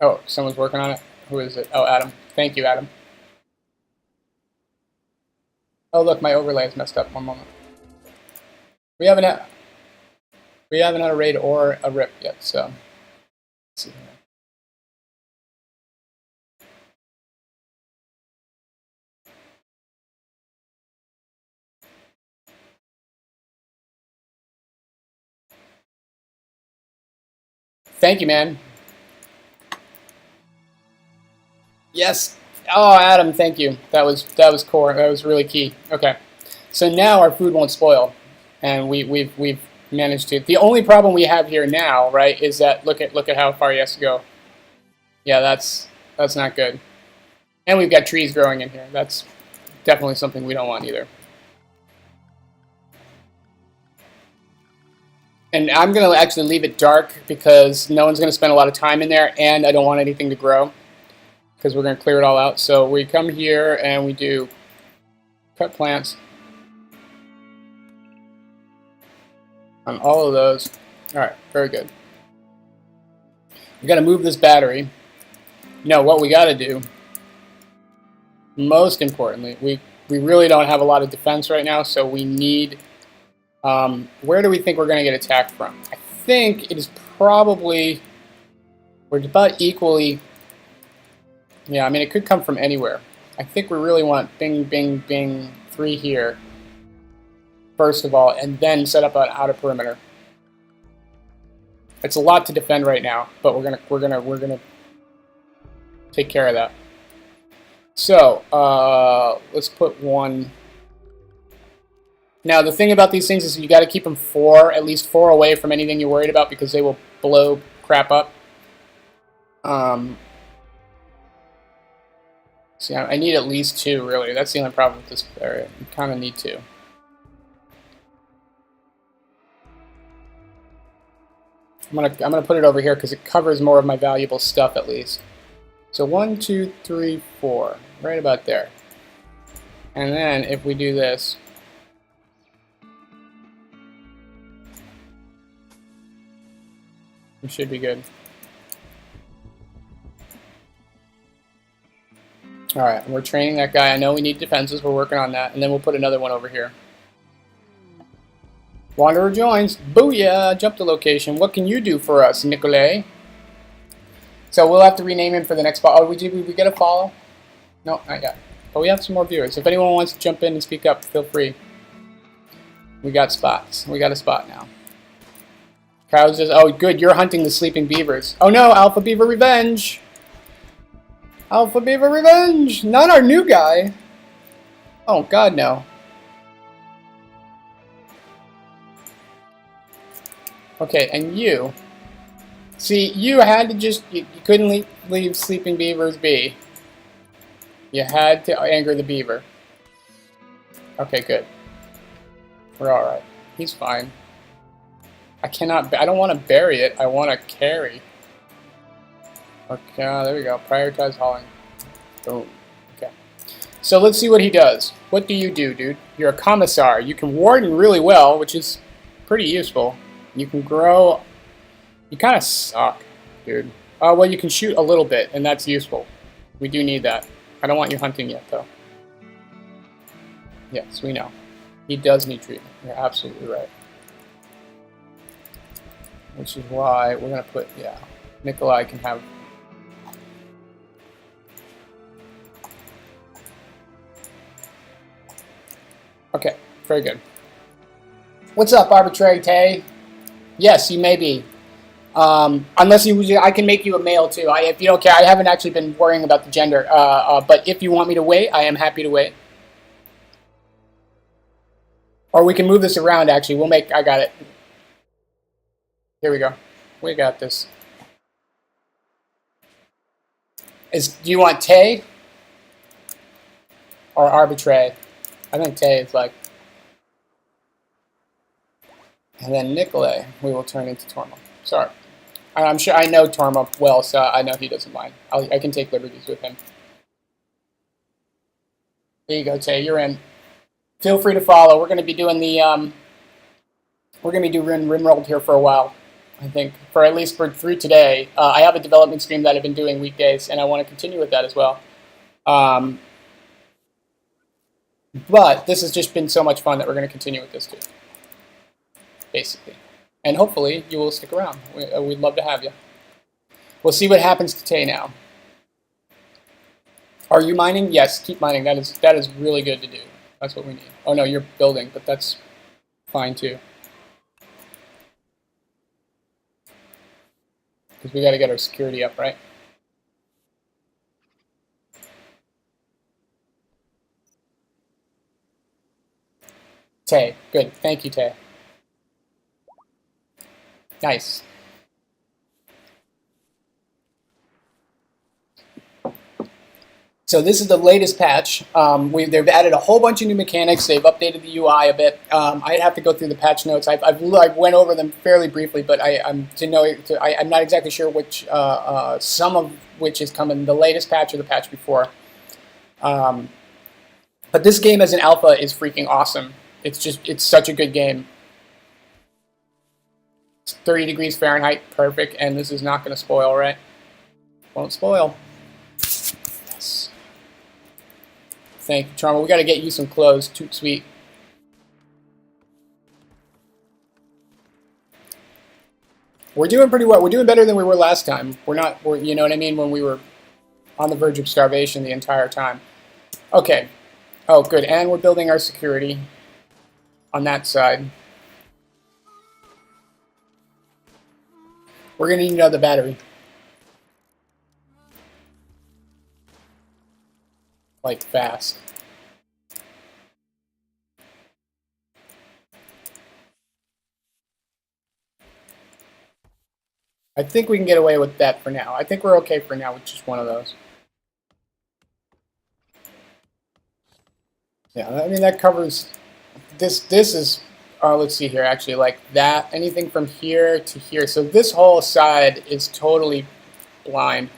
oh, someone's working on it. Who is it? Oh, Adam. Thank you, Adam. Oh, look, my overlay is messed up. One moment. We haven't had a raid or a rip yet, so let's see here. Thank you, man. Yes. Oh, Adam, thank you. That was core. That was really key. Okay. So now our food won't spoil, and we've managed to. The only problem we have here now, right, is that look at how far he has to go. Yeah, that's not good. And we've got trees growing in here. That's definitely something we don't want either. And I'm going to actually leave it dark because no one's going to spend a lot of time in there, and I don't want anything to grow because we're going to clear it all out. So we come here and we do cut plants on all of those. All right, very good. We got to move this battery. No, what we got to do, most importantly, we really don't have a lot of defense right now, so we need... where do we think we're going to get attacked from? I think it is probably... We're about equally... Yeah, I mean, it could come from anywhere. I think we really want bing, bing, bing, 3 here, first of all, and then set up an outer perimeter. It's a lot to defend right now, but we're gonna take care of that. So let's put 1 Now, the thing about these things is you got to keep them at least four away from anything you're worried about because they will blow crap up. See, I need at least two, really. That's the only problem with this area. You kind of need two. I'm gonna put it over here because it covers more of my valuable stuff at least. So 1, 2, 3, 4, right about there. And then if we do this, we should be good. All right, we're training that guy. I know we need defenses. We're working on that, and then we'll put another one over here. Wanderer joins. Booyah! Jump to location. What can you do for us, Nicolay? So we'll have to rename him for the next follow. Oh, we get a follow? No, not yet. But we have some more viewers. If anyone wants to jump in and speak up, feel free. We got spots. We got a spot now. Kyle says, oh, good, you're hunting the sleeping beavers. Oh no, Alpha Beaver Revenge! Alpha Beaver Revenge! Not our new guy! Oh, God, no. Okay, and you. See, you had to just... You couldn't leave sleeping beavers be. You had to anger the beaver. Okay, good. We're alright. He's fine. I don't want to bury it. I want to carry. Okay, there we go. Prioritize hauling. Boom. Okay. So let's see what he does. What do you do, dude? You're a commissar. You can warden really well, which is pretty useful. You can grow. You kind of suck, dude. Well, you can shoot a little bit, and that's useful. We do need that. I don't want you hunting yet, though. Yes, we know. He does need treatment. You're absolutely right. Which is why we're going to put, yeah, Nikolai can have... Okay, very good. What's up, Arbitrary Tay? Yes, you may be. Unless I can make you a male too. If you don't care, I haven't actually been worrying about the gender. But if you want me to wait, I am happy to wait. Or we can move this around. Actually, I got it. Here we go. We got this. Do you want Tay or Arbitrary? I think Tay is like. And then Nicolay, we will turn into Torma. Sorry. I'm sure I know Torma well, so I know he doesn't mind. I can take liberties with him. There you go, Tay. You're in. Feel free to follow. We're going to be doing the we're going to be doing RimWorld here for a while. I think for at least through today. I have a development stream that I've been doing weekdays, and I want to continue with that as well. But this has just been so much fun that we're going to continue with this too. Basically. And hopefully you will stick around. We'd love to have you. We'll see what happens to Tay now. Are you mining? Yes, keep mining. That is really good to do. That's what we need. Oh no, you're building, but that's fine too. Because we got to get our security up, right? Tay, good. Thank you, Tay. Nice. So this is the latest patch. They've added a whole bunch of new mechanics. They've updated the UI a bit. I'd have to go through the patch notes. I went over them fairly briefly, but I'm not exactly sure which some of which is coming. The latest patch or the patch before. But this game as an alpha is freaking awesome. It's such a good game. It's 30 degrees Fahrenheit, perfect, and this is not going to spoil, right? Won't spoil. Yes. Thank you, Charma. We got to get you some clothes. Toot sweet. We're doing pretty well. We're doing better than we were last time. You know what I mean? When we were on the verge of starvation the entire time. Okay. Oh, good. And we're building our security on that side. We're going to need another battery. Like fast. I think we can get away with that for now. I think we're okay for now with just one of those. Yeah, I mean, that covers this. This is, let's see here, actually, like that, anything from here to here. So this whole side is totally blind.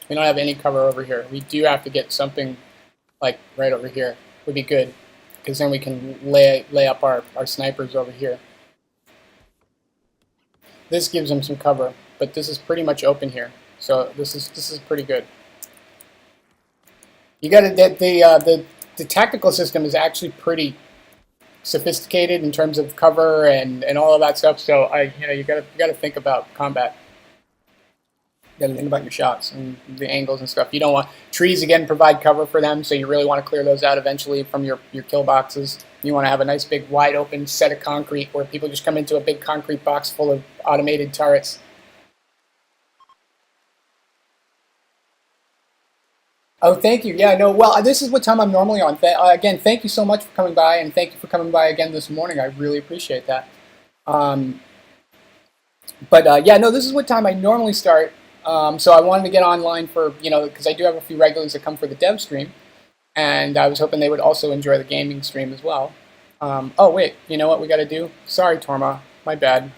We don't have any cover over here. We do have to get something like right over here. Would be good, because then we can lay up our snipers over here. This gives them some cover, but this is pretty much open here. So this is pretty good. You got to the tactical system is actually pretty sophisticated in terms of cover and all of that stuff. So you gotta think about combat. You gotta think about your shots and the angles and stuff. You don't want trees again provide cover for them, so you really want to clear those out eventually from your kill boxes. You want to have a nice big wide open set of concrete where people just come into a big concrete box full of automated turrets. Oh, thank you. Yeah, no, well, this is what time I'm normally on. Again, thank you so much for coming by, and thank you for coming by again this morning. I really appreciate that. Yeah, no, this is what time I normally start. So I wanted to get online for, because I do have a few regulars that come for the dev stream, and I was hoping they would also enjoy the gaming stream as well. Oh, wait, you know what we got to do? Sorry, Torma, my bad.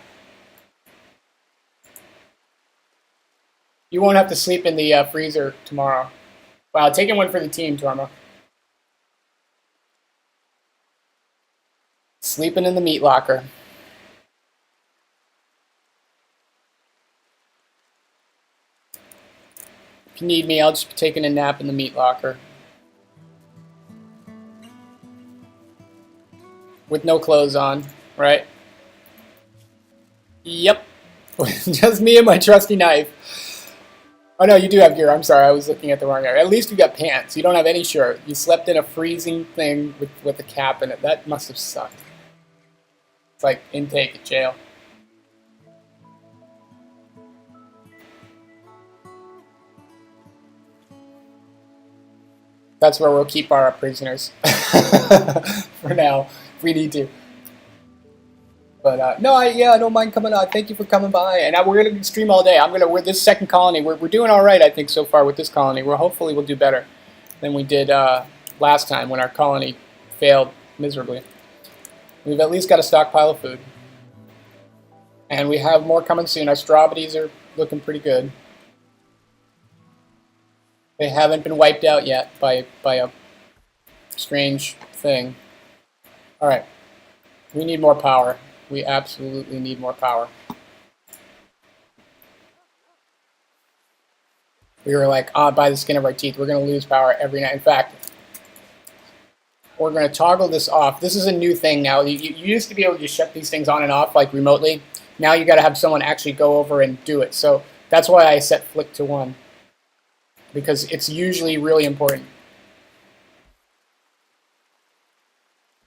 You won't have to sleep in the freezer tomorrow. Wow, taking one for the team, Torma. Sleeping in the meat locker. If you need me, I'll just be taking a nap in the meat locker. With no clothes on, right? Yep. Just me and my trusty knife. Oh no, you do have gear. I'm sorry, I was looking at the wrong area. At least you got pants. You don't have any shirt. You slept in a freezing thing with a cap in it. That must have sucked. It's like intake at jail. That's where we'll keep our prisoners for now, if we need to. But no, I don't mind coming on. Thank you for coming by, and we're gonna stream all day. We're this second colony. We're doing all right, I think, so far with this colony. Hopefully we'll do better than we did last time when our colony failed miserably. We've at least got a stockpile of food, and we have more coming soon. Our strawberries are looking pretty good. They haven't been wiped out yet by a strange thing. All right, we need more power. We absolutely need more power. We were like, by the skin of our teeth, we're going to lose power every night. In fact, we're going to toggle this off. This is a new thing now. You used to be able to just shut these things on and off like remotely. Now you got to have someone actually go over and do it. So that's why I set flick to 1, because it's usually really important.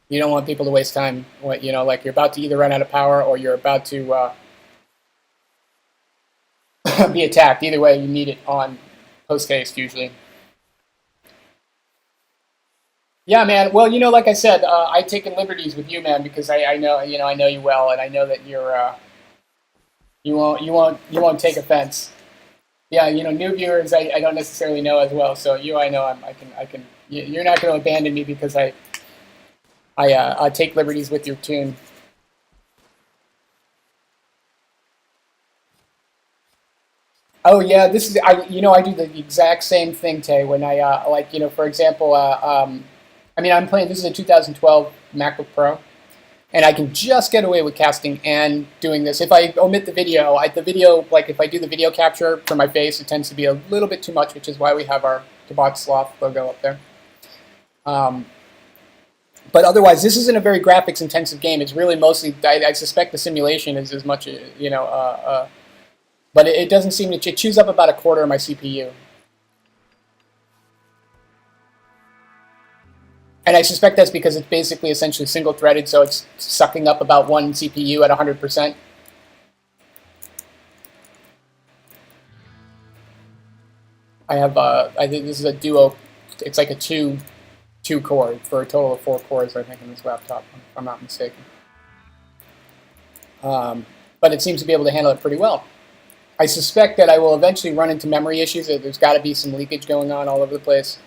You don't want people to waste time. Like you're about to either run out of power or you're about to be attacked. Either way, you need it on post haste usually. Yeah, man. Well, like I said, I've taken liberties with you, man, because I know I know you well, and I know that you won't take offense. Yeah, new viewers I don't necessarily know as well. So I know I can. You're not going to abandon me because I take liberties with your tune. Oh yeah, this is I do the exact same thing, Tay. When I for example, I'm playing. This is a 2012 MacBook Pro, and I can just get away with casting and doing this. If I omit the video, if I do the video capture for my face, it tends to be a little bit too much, which is why we have our Debauched Sloth logo up there. But otherwise, this isn't a very graphics-intensive game. It's really mostly, I suspect the simulation is as much, but it doesn't seem to, it chews up about a quarter of my CPU. And I suspect that's because it's basically essentially single-threaded, so it's sucking up about one CPU at 100%. I think this is a duo, it's like a two core for a total of 4 cores, I think, in this laptop, if I'm not mistaken. But it seems to be able to handle it pretty well. I suspect that I will eventually run into memory issues. There's got to be some leakage going on all over the place.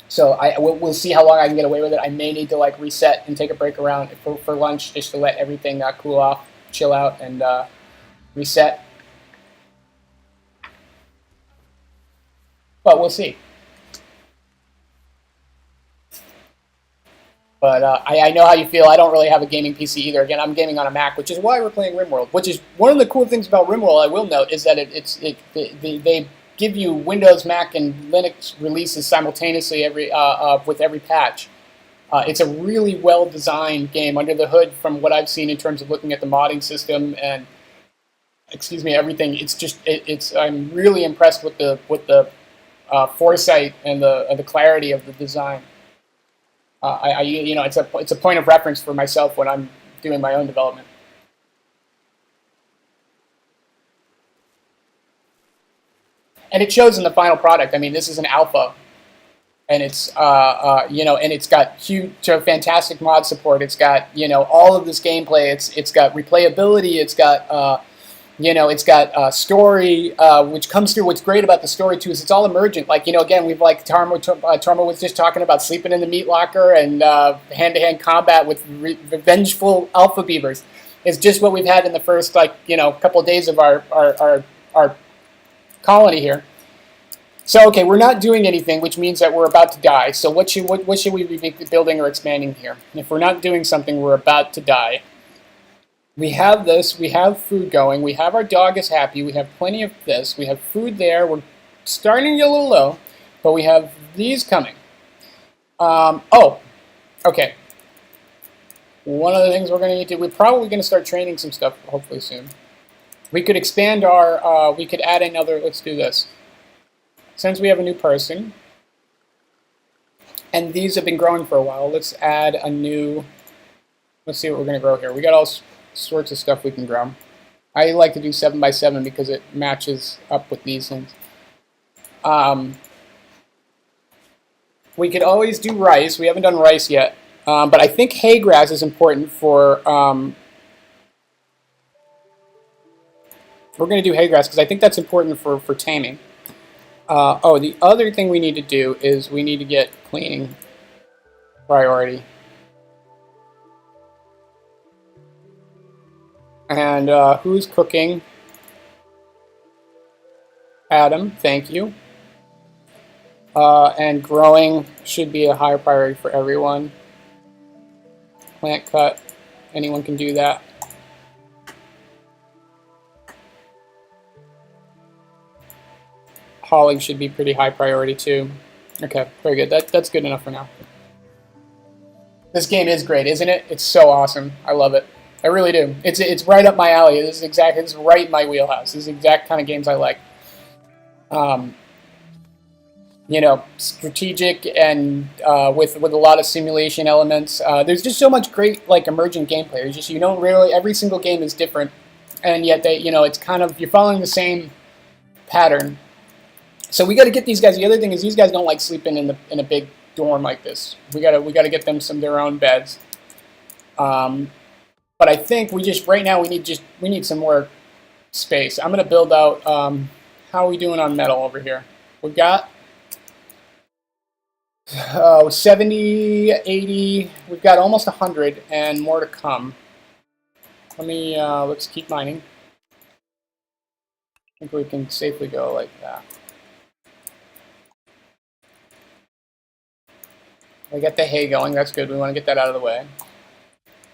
So we'll see how long I can get away with it. I may need to like reset and take a break around for lunch just to let everything cool off, chill out, and reset. But we'll see. But I know how you feel. I don't really have a gaming PC either. Again, I'm gaming on a Mac, which is why we're playing RimWorld. Which is one of the cool things about RimWorld, I will note, is that they give you Windows, Mac, and Linux releases simultaneously with every patch. It's a really well-designed game under the hood from what I've seen in terms of looking at the modding system and, everything. It's just I'm really impressed with the foresight and the clarity of the design. It's a point of reference for myself when I'm doing my own development. And it shows in the final product. I mean, this is an alpha, and it's and it's got huge, fantastic mod support. It's got all of this gameplay. It's got replayability. It's got it's got story, which comes through. What's great about the story too is it's all emergent. Like again, we've like Tarmo was just talking about sleeping in the meat locker and hand-to-hand combat with revengeful alpha beavers. It's just what we've had in the first couple of days of our colony here. So okay, we're not doing anything, which means that we're about to die. So what should we be building or expanding here? If we're not doing something, we're about to die. We have this, we have food going, we have our dog is happy, we have plenty of this, we have food there, we're starting to get a little low, but we have these coming. Okay. One of the things we're going to need to do, we're probably going to start training some stuff hopefully soon. We could expand we could add another, let's do this. Since we have a new person, and these have been growing for a while, let's add a new, let's see what we're going to grow here. We got all sorts of stuff we can grow. I like to do 7x7 because it matches up with these things. We could always do rice. We haven't done rice yet. But I think hay grass is important for... we're going to do hay grass because I think that's important for taming. The other thing we need to do is we need to get cleaning priority. And who's cooking? Adam, thank you. And growing should be a higher priority for everyone. Plant cut, anyone can do that. Hauling should be pretty high priority too. Okay, very good. That's good enough for now. This game is great, isn't it? It's so awesome. I love it. I really do. It's right up my alley. This is right in my wheelhouse. This is the exact kind of games I like. Strategic and with a lot of simulation elements. There's just so much great emergent gameplay. There's just every single game is different, and yet it's kind of you're following the same pattern. So we got to get these guys. The other thing is these guys don't like sleeping in a big dorm like this. We gotta get them their own beds. But I think right now we need some more space. I'm gonna build out. How are we doing on metal over here? We've got 70, 80. We've got almost 100 and more to come. Let's keep mining. I think we can safely go like that. We got the hay going. That's good. We want to get that out of the way.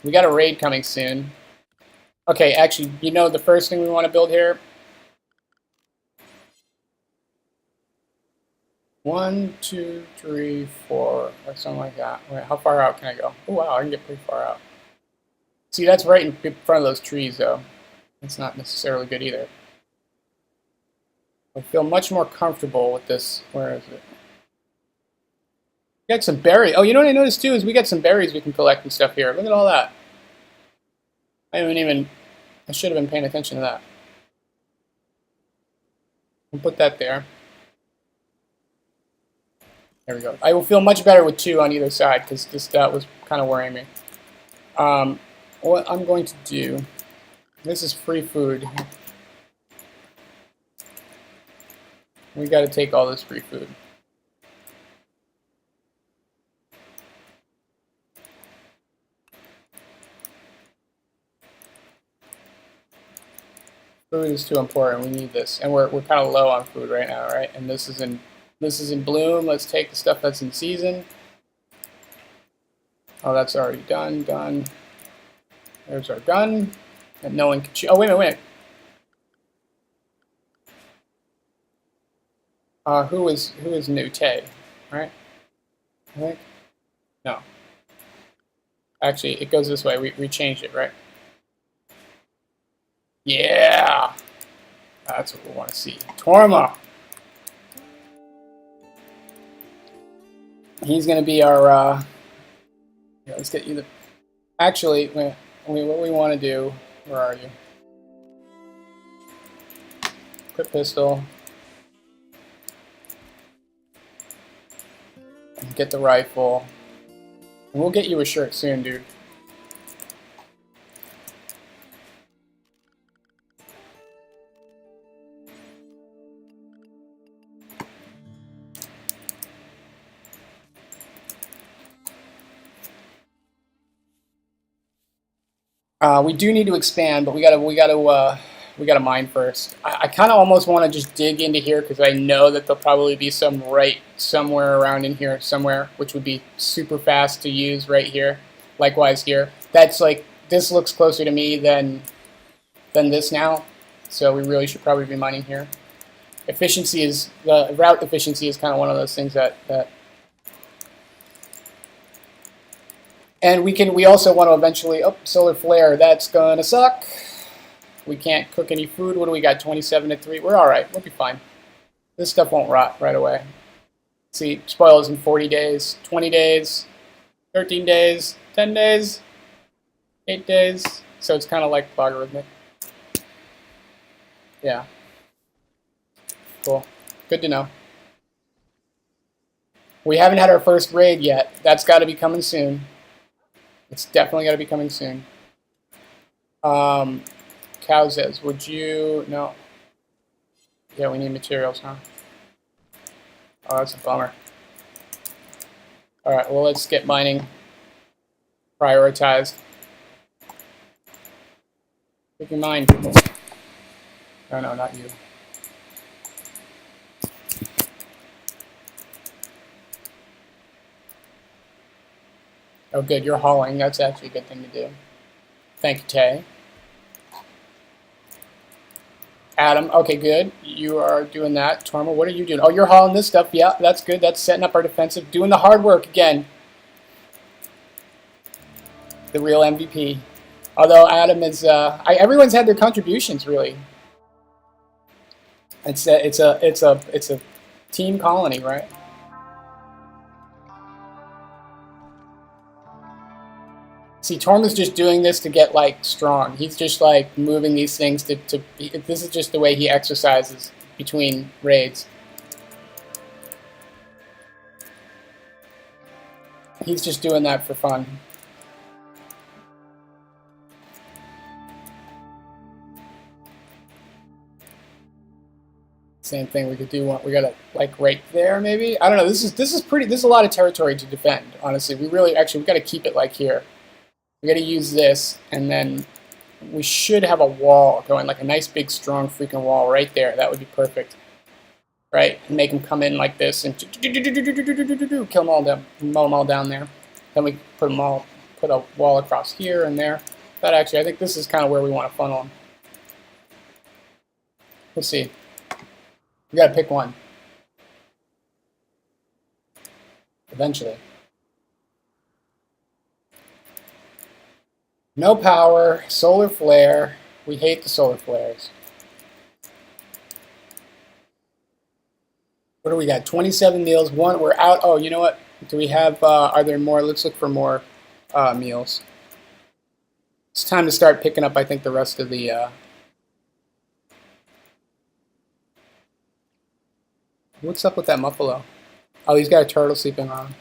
We got a raid coming soon. Okay, actually, the first thing we want to build here. 1, 2, 3, 4, or something like that. Wait, how far out can I go? Oh wow, I can get pretty far out. See, that's right in front of those trees, though. That's not necessarily good either. I feel much more comfortable with this. Where is it? We got some berries. Oh, you know what I noticed too is we got some berries we can collect and stuff here. Look at all that. I should have been paying attention to that. We'll put that there. There we go. I will feel much better with 2 on either side because that was kind of worrying me. What I'm going to do, this is free food. We got to take all this free food. Food is too important. We need this, and we're kind of low on food right now, right? And this is in bloom. Let's take the stuff that's in season. Oh, that's already done. Done. There's our gun, and no one can shoot. Oh, wait a minute. Who is new? Tay, right? I think. No. Actually, it goes this way. We changed it, right? Yeah. That's what we want to see. Torma. He's gonna be our. Yeah, let's get you the. Actually, what we want to do. Where are you? Quick pistol. Get the rifle. And we'll get you a shirt soon, dude. We do need to expand, but we gotta mine first. I kind of almost want to just dig into here because I know that there'll probably be some right somewhere around in here somewhere, which would be super fast to use right here. Likewise here. That's like this looks closer to me than this now, so we really should probably be mining here. Efficiency is the route efficiency is kind of one of those things that. And we also want to eventually, solar flare, that's gonna suck. We can't cook any food. What do we got, 27 to 3? We're all right, we'll be fine. This stuff won't rot right away. See, spoils in 40 days, 20 days, 13 days, 10 days, 8 days. So it's kind of like logarithmic. Yeah. Cool, good to know. We haven't had our first raid yet. That's gotta be coming soon. It's definitely got to be coming soon. Cow says, would you... No. Yeah, we need materials, huh? Oh, that's a bummer. Alright, well, let's get mining prioritized. We can mine, people. Oh, no, not you. Oh, good, you're hauling. That's actually a good thing to do. Thank you, Tay. Adam, okay, good. You are doing that. Torma, what are you doing? Oh, you're hauling this stuff. Yeah, that's good. That's setting up our defensive. Doing the hard work again. The real MVP. Although Adam is, everyone's had their contributions, really. It's a team colony, right? See, Torma's just doing this to get, like, strong. He's just, like, moving these things to this is just the way he exercises between raids. He's just doing that for fun. Same thing we could do. We got to, like, right there, maybe? I don't know. This is a lot of territory to defend, honestly. We got to keep it, like, here. We got to use this, and then we should have a wall going, like a nice big strong freaking wall right there. That would be perfect, right? And make them come in like this and kill them all down, mow them all down there. Then we put a wall across here and there. But actually, I think this is kind of where we want to funnel them. Let's see. We got to pick one eventually. No power, solar flare. We hate the solar flares. What do we got? 27 meals. One, we're out. Oh, you know what? Do we have, are there more? Let's look for more meals. It's time to start picking up, I think, the rest of the... What's up with that muffalo? Oh, he's got a turtle sleeping on him.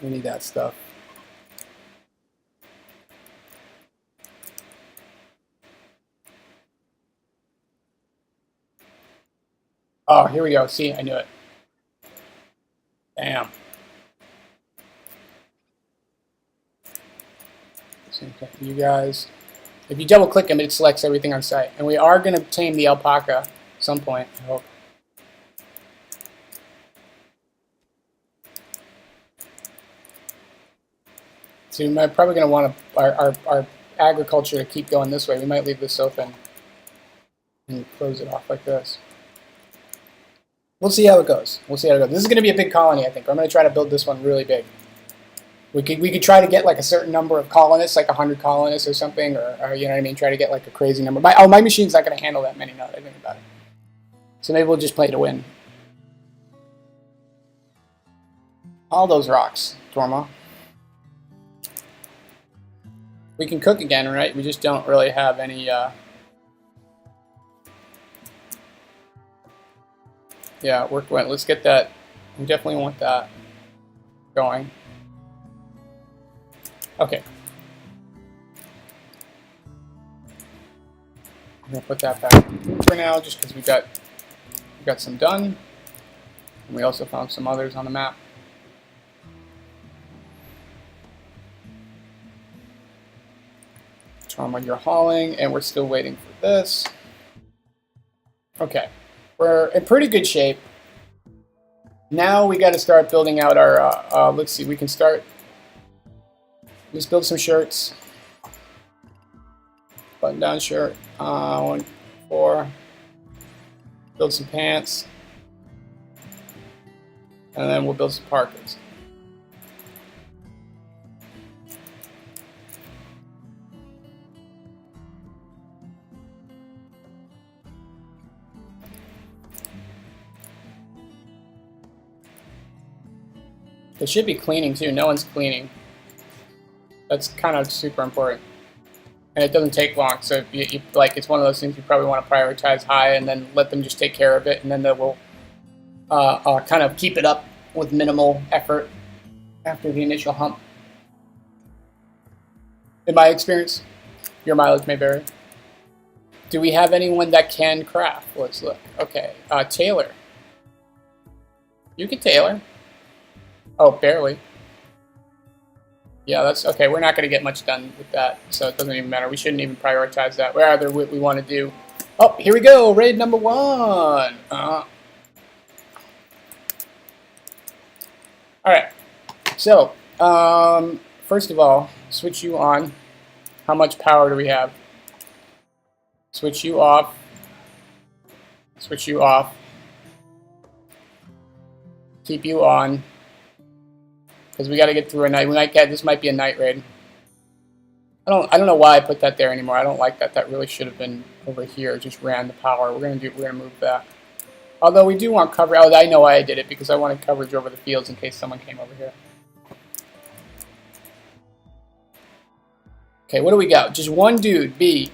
We need that stuff. Oh, here we go. See, I knew it. Damn. You guys, if you double click them, it selects everything on site. And we are going to tame the alpaca at some point, I hope. So we're probably going to want our agriculture to keep going this way. We might leave this open and close it off like this. We'll see how it goes. We'll see how it goes. This is going to be a big colony, I think. I'm going to try to build this one really big. We could try to get like a certain number of colonists, like 100 colonists or something, or you know what I mean. Try to get like a crazy number. My machine's not going to handle that many now that I think about it. So maybe we'll just play to win. All those rocks, Torma. We can cook again, right? We just don't really have any. Yeah, work went. Let's get that. We definitely want that going. Okay. I'm gonna put that back for now, just because we got some done. And we also found some others on the map. Trauma, you're hauling, and we're still waiting for this. Okay, we're in pretty good shape. Now we got to start building out our. Let's see, we can start. Let's build some shirts. Button-down shirt. 1, 4. Build some pants. And then we'll build some parkas. They should be cleaning too. No one's cleaning. That's kind of super important. And it doesn't take long, so you like it's one of those things you probably want to prioritize high, and then let them just take care of it, and then they will kind of keep it up with minimal effort after the initial hump. In my experience, your mileage may vary. Do we have anyone that can craft? Let's look. Okay, tailor. You can tailor. Oh, barely. Yeah, that's okay. We're not going to get much done with that, so it doesn't even matter. We shouldn't even prioritize that. Rather, what we want to do. Oh, here we go. Raid number 1. All right. So, first of all, switch you on. How much power do we have? Switch you off. Switch you off. Keep you on. Because we got to get through a night. We might get this. Might be a night raid. I don't know why I put that there anymore. I don't like that. That really should have been over here. Just ran the power. We're gonna move that. Although we do want coverage. Oh, I know why I did it, because I wanted coverage over the fields in case someone came over here. Okay, what do we got? Just one dude. B.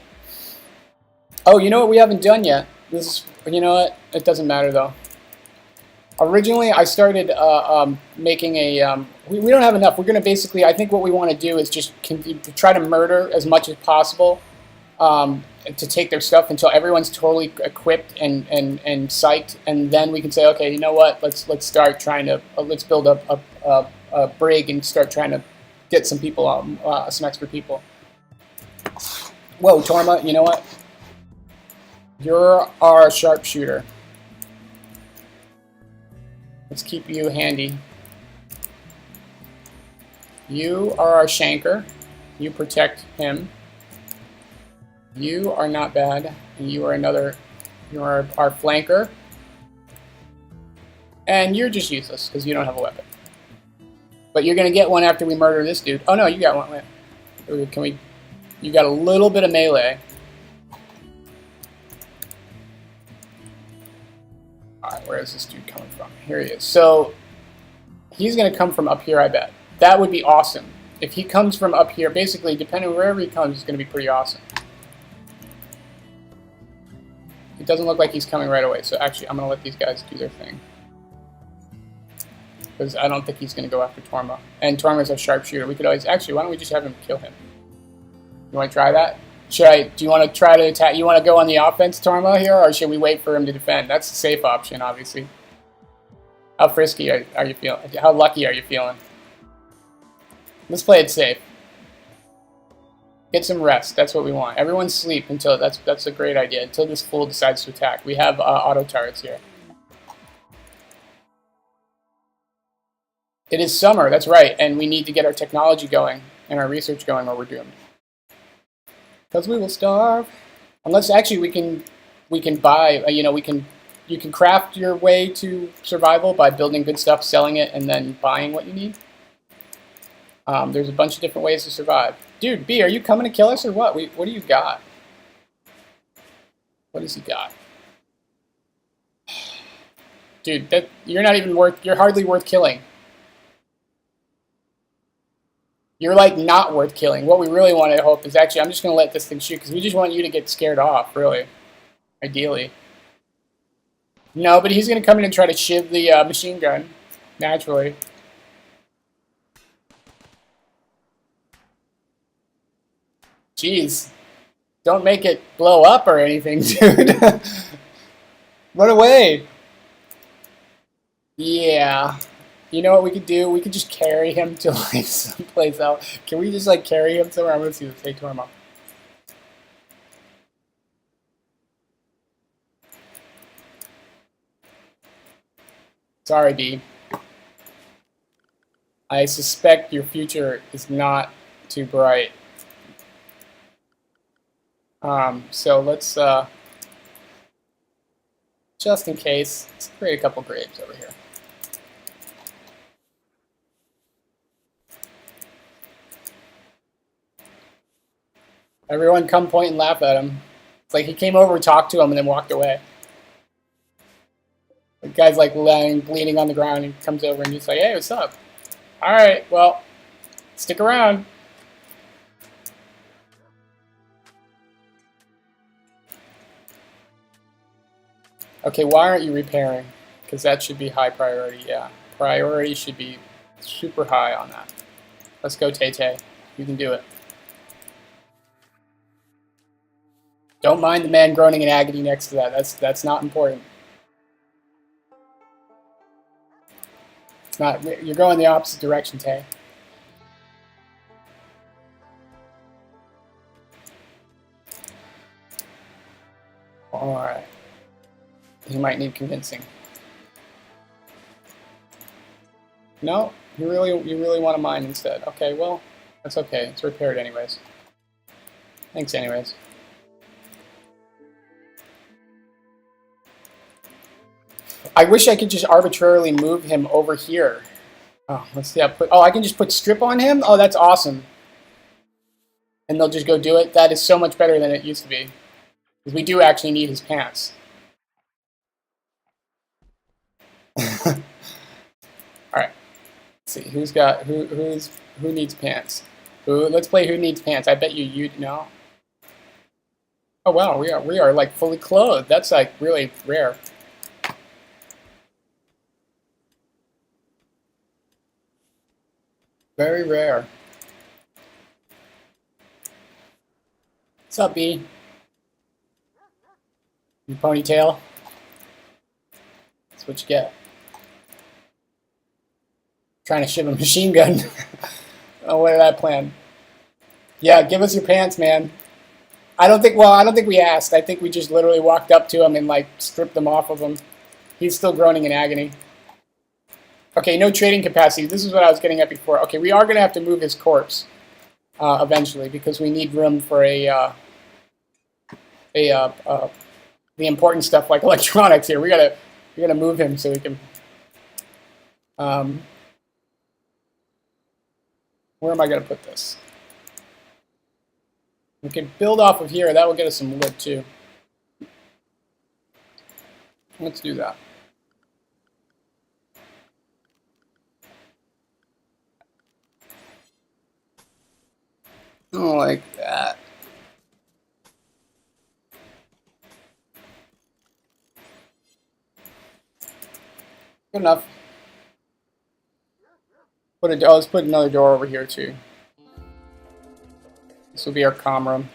Oh, you know what we haven't done yet? This is. You know what? It doesn't matter though. Originally, I started making a. We don't have enough. We're going to basically. I think what we want to do is just try to murder as much as possible to take their stuff until everyone's totally equipped and psyched, and then we can say, okay, you know what? Let's start trying to let's build a brig and start trying to get some people, some expert people. Whoa, Torma, you know what? You're our sharpshooter. Let's keep you handy. You are our shanker. You protect him. You are not bad. And you are another. You are our flanker. And you're just useless because you don't have a weapon. But you're gonna get one after we murder this dude. Oh no, you got one. Wait. Can we? You got a little bit of melee. Alright, where is this dude coming from? Here he is. So, he's going to come from up here, I bet. That would be awesome. If he comes from up here, basically, depending on wherever he comes, it's going to be pretty awesome. It doesn't look like he's coming right away, so actually, I'm going to let these guys do their thing. Because I don't think he's going to go after Torma. And Torma's a sharpshooter. We could always... Actually, why don't we just have him kill him? You want to try that? Do you want to try to attack? You want to go on the offense, Torma, here, or should we wait for him to defend? That's the safe option, obviously. How frisky are you feeling? How lucky are you feeling? Let's play it safe. Get some rest. That's what we want. Everyone sleep until that's a great idea. Until this fool decides to attack. We have auto turrets here. It is summer. That's right, and we need to get our technology going and our research going, or we're doomed. Because we will starve. Unless actually we can buy. You can craft your way to survival by building good stuff, selling it, and then buying what you need. There's a bunch of different ways to survive. Dude, B, are you coming to kill us or what? What do you got? What does he got? Dude, you're not even worth. You're hardly worth killing. You're like not worth killing. What we really want to hope is actually, I'm just going to let this thing shoot because we just want you to get scared off, really. Ideally. No, but he's going to come in and try to shiv the machine gun. Naturally. Jeez. Don't make it blow up or anything, dude. Run away. Yeah. You know what we could do? We could just carry him to like someplace else. Can we just like carry him somewhere? I'm gonna see this. Hey, Torma. Sorry, B. I suspect your future is not too bright. So let's just in case, let's create a couple graves over here. Everyone come point and laugh at him. It's like he came over, talked to him, and then walked away. The guy's like laying, bleeding on the ground, and he comes over and he's like, hey, what's up? Alright, well, stick around. Okay, why aren't you repairing? Because that should be high priority, yeah. Priority should be super high on that. Let's go, Tay-Tay. You can do it. Don't mind the man groaning in agony next to that. That's not important. It's not. You're going the opposite direction, Tay. All right. He might need convincing. No, you really want to mine instead. Okay, well, that's okay. It's repaired anyways. Thanks anyways. I wish I could just arbitrarily move him over here. Oh, let's see. I can just put strip on him? Oh, that's awesome. And they'll just go do it? That is so much better than it used to be. Because we do actually need his pants. Alright. Let's see. Who needs pants? Let's play who needs pants. I bet you know. Oh wow, we are like fully clothed. That's like really rare. Very rare. What's up, B? Your ponytail? That's what you get. Trying to ship a machine gun. Oh, what did I plan? Yeah, give us your pants, man. I don't think we asked. I think we just literally walked up to him and like stripped them off of him. He's still groaning in agony. Okay, no trading capacity. This is what I was getting at before. Okay, we are going to have to move his corpse eventually because we need room for the important stuff like electronics here. We gotta move him so we can. Where am I gonna put this? We can build off of here. That will get us some wood too. Let's do that. Oh, like that. Good enough. Let's put another door over here too. This will be our comm room.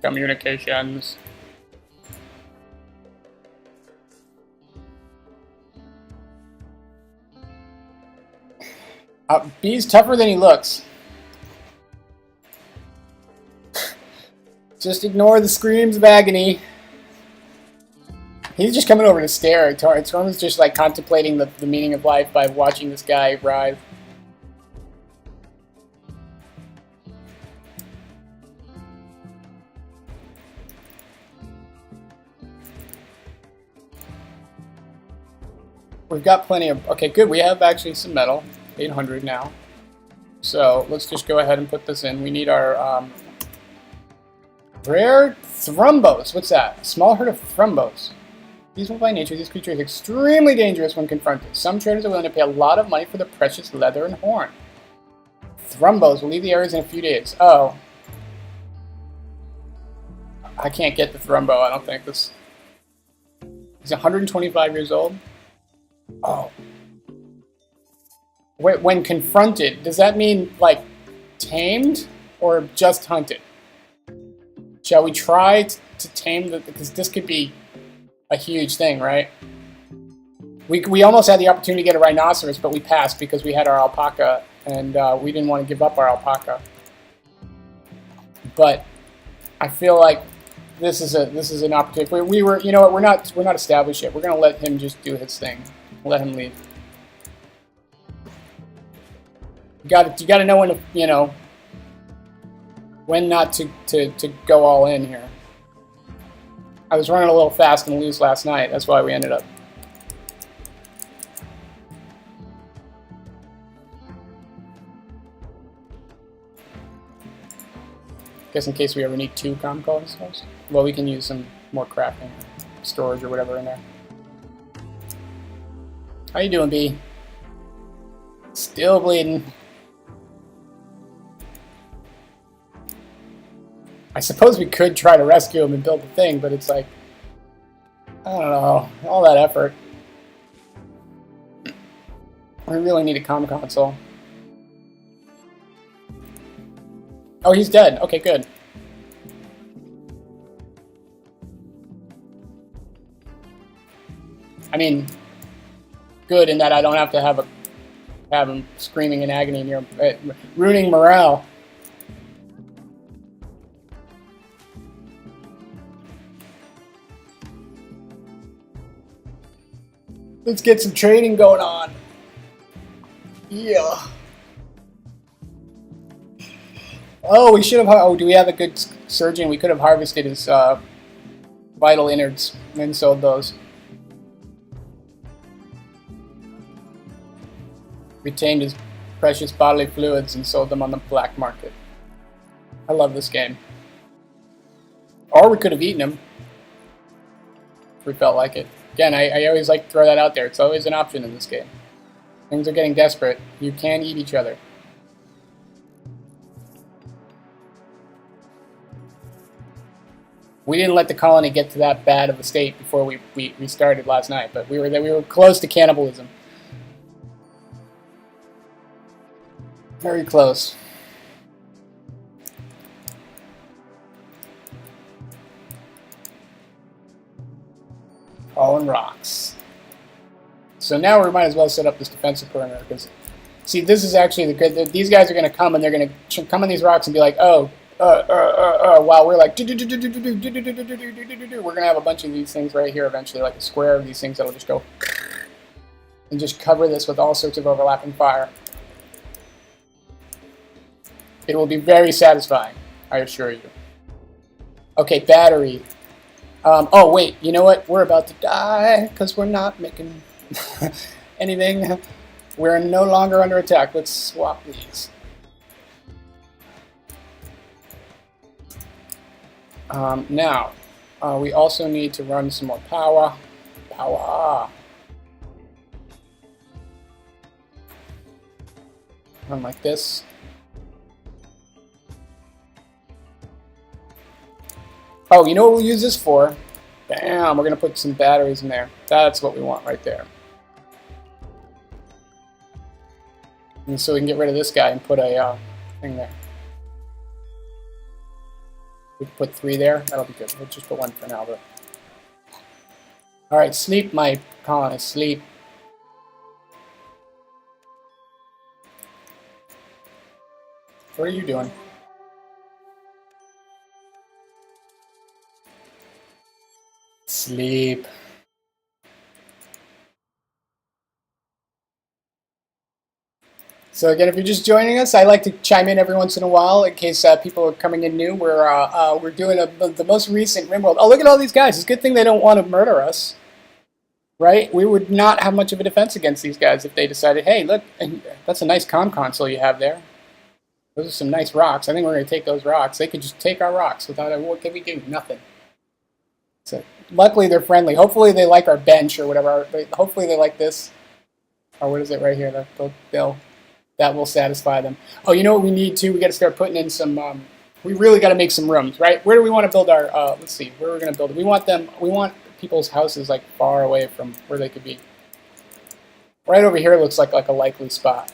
Communications. B's tougher than he looks. Just ignore the screams of agony. He's just coming over to stare. Tormund's just like contemplating the meaning of life by watching this guy writhe. We've got plenty of... Okay, good. We have actually some metal. 800 now. So let's just go ahead and put this in. We need our rare thrumbos. What's that? A small herd of thrumbos. Peaceful by nature, this creature is extremely dangerous when confronted. Some traders are willing to pay a lot of money for the precious leather and horn. Thrumbos will leave the areas in a few days. Oh. I can't get the thrumbo, I don't think. He's 125 years old. Oh. When confronted, does that mean, like, tamed or just hunted? Shall we try to tame the... Because this could be a huge thing, right? We almost had the opportunity to get a rhinoceros, but we passed because we had our alpaca, and we didn't want to give up our alpaca. But I feel like this is an opportunity. We were, you know what? We're not established yet. We're gonna let him just do his thing. Let him leave. You got to know when to, you know, when not to go all in here. I was running a little fast and loose last night. That's why we ended up. Guess in case we ever need 2 comm calls. Well, we can use some more crafting, storage, or whatever in there. How you doing, B? Still bleeding. I suppose we could try to rescue him and build the thing, but it's like, I don't know, all that effort. We really need a comm console. Oh, he's dead. Okay, good. I mean, good in that I don't have to have him screaming in agony and you're ruining morale. Let's get some trading going on. Yeah. Oh, we should have... Oh, do we have a good surgeon? We could have harvested his vital innards and sold those. Retained his precious bodily fluids and sold them on the black market. I love this game. Or we could have eaten him. If we felt like it. Again, I always like to throw that out there. It's always an option in this game. Things are getting desperate. You can eat each other. We didn't let the colony get to that bad of a state before we started last night, but we were close to cannibalism. Very close. Fallen rocks. So now we might as well set up this defensive perimeter, because, see, this is actually the good... These guys are going to come, and they're going to come on these rocks and be like, oh, while we're like... We're going to have a bunch of these things right here eventually, like a square of these things that'll just go... and just cover this with all sorts of overlapping fire. It will be very satisfying, I assure you. Okay, battery. Oh, wait, you know what? We're about to die because we're not making anything. We're no longer under attack. Let's swap these. Now, we also need to run some more power. Power. Run like this. Oh, you know what we'll use this for? Bam! We're going to put some batteries in there. That's what we want right there. And so we can get rid of this guy and put a thing there. We can put 3 there. That'll be good. We'll just put 1 for now, but. Alright, sleep, my colonists, sleep. What are you doing? Sleep. So again, if you're just joining us, I like to chime in every once in a while in case people are coming in new. We're doing the most recent RimWorld. Oh, look at all these guys. It's a good thing they don't want to murder us, right? We would not have much of a defense against these guys if they decided, hey, look, that's a nice comm console you have there. Those are some nice rocks. I think we're going to take those rocks. They could just take our rocks without what can we do? Nothing. So luckily they're friendly. Hopefully they like our bench or whatever. Hopefully they like this. Or what is it right here? That will satisfy them. Oh, you know what we need too? We got to start putting in some. We really got to make some rooms, right? Where do we want to build our? Let's see. Where we're going to build it? We want people's houses like far away from where they could be. Right over here looks like a likely spot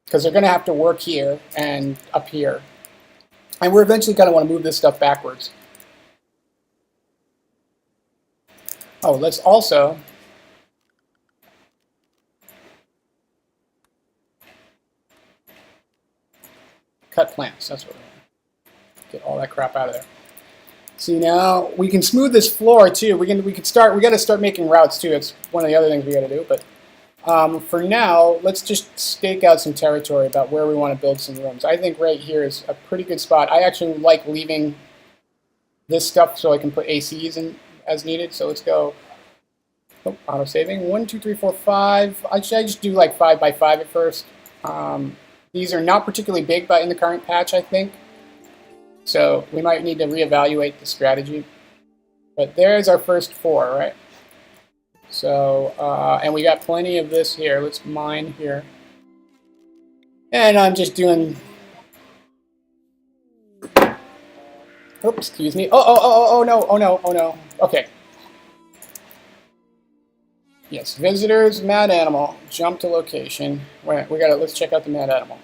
because they're going to have to work here and up here, and we're eventually going to want to move this stuff backwards. Oh, let's also. Cut plants, that's what we want. Get all that crap out of there. See, now we can smooth this floor too. We got to start making routes too. It's one of the other things we got to do. But for now, let's just stake out some territory about where we want to build some rooms. I think right here is a pretty good spot. I actually like leaving this stuff so I can put ACs in as needed. So let's go. Oh, auto saving. 1, 2, 3, 4, 5. I just do like 5 by 5 at first. These are not particularly big in the current patch, I think. So we might need to reevaluate the strategy. But there's our first 4, right? So, and we got plenty of this here. Let's mine here. And I'm just doing... Oops, excuse me. Oh no. Okay. Yes, visitors, mad animal, jump to location. Wait, let's check out the mad animal.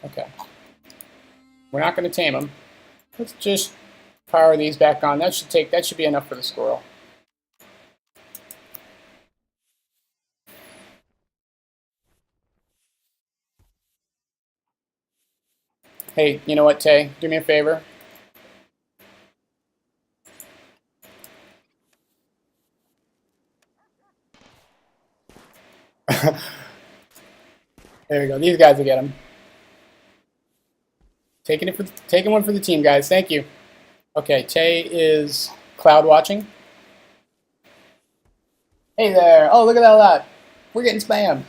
Okay. We're not going to tame them. Let's just power these back on. That should be enough for the squirrel. Hey, you know what, Tay? Do me a favor. There we go. These guys will get them. Taking one for the team, guys. Thank you. Okay, Tay is cloud watching. Hey there. Oh, look at that lot. We're getting spam.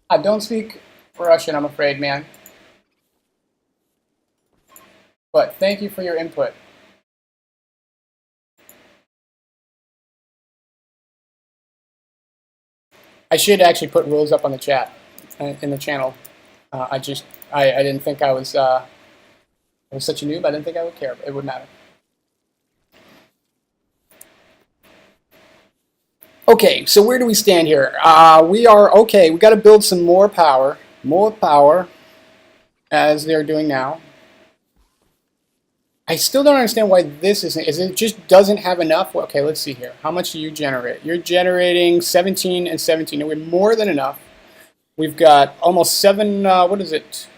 I don't speak Russian, I'm afraid, man. But thank you for your input. I should actually put rules up on the chat, in the channel. I didn't think I was such a noob. I didn't think I would care. It would matter. Okay, so where do we stand here? We are okay. We got to build some more power, as they're doing now. I still don't understand why this isn't. Is it just doesn't have enough? Well, okay, let's see here. How much do you generate? You're generating 17 and 17. And we're more than enough. We've got almost 7. What is it?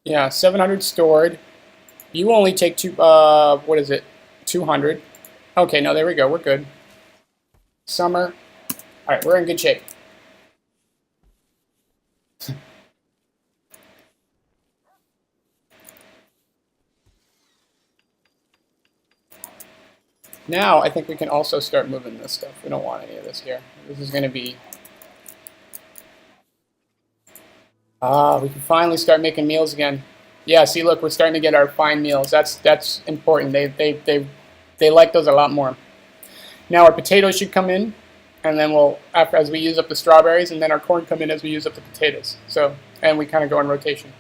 Yeah, 700 stored. You only take 2. What is it? 200. Okay, no, there we go. We're good. Summer. All right, we're in good shape. Now, I think we can also start moving this stuff. We don't want any of this here. This is going to be... we can finally start making meals again. Yeah, see, look, we're starting to get our fine meals. That's important. They like those a lot more. Now our potatoes should come in, and then as we use up the strawberries, and then our corn come in as we use up the potatoes. So, and we kind of go in rotation.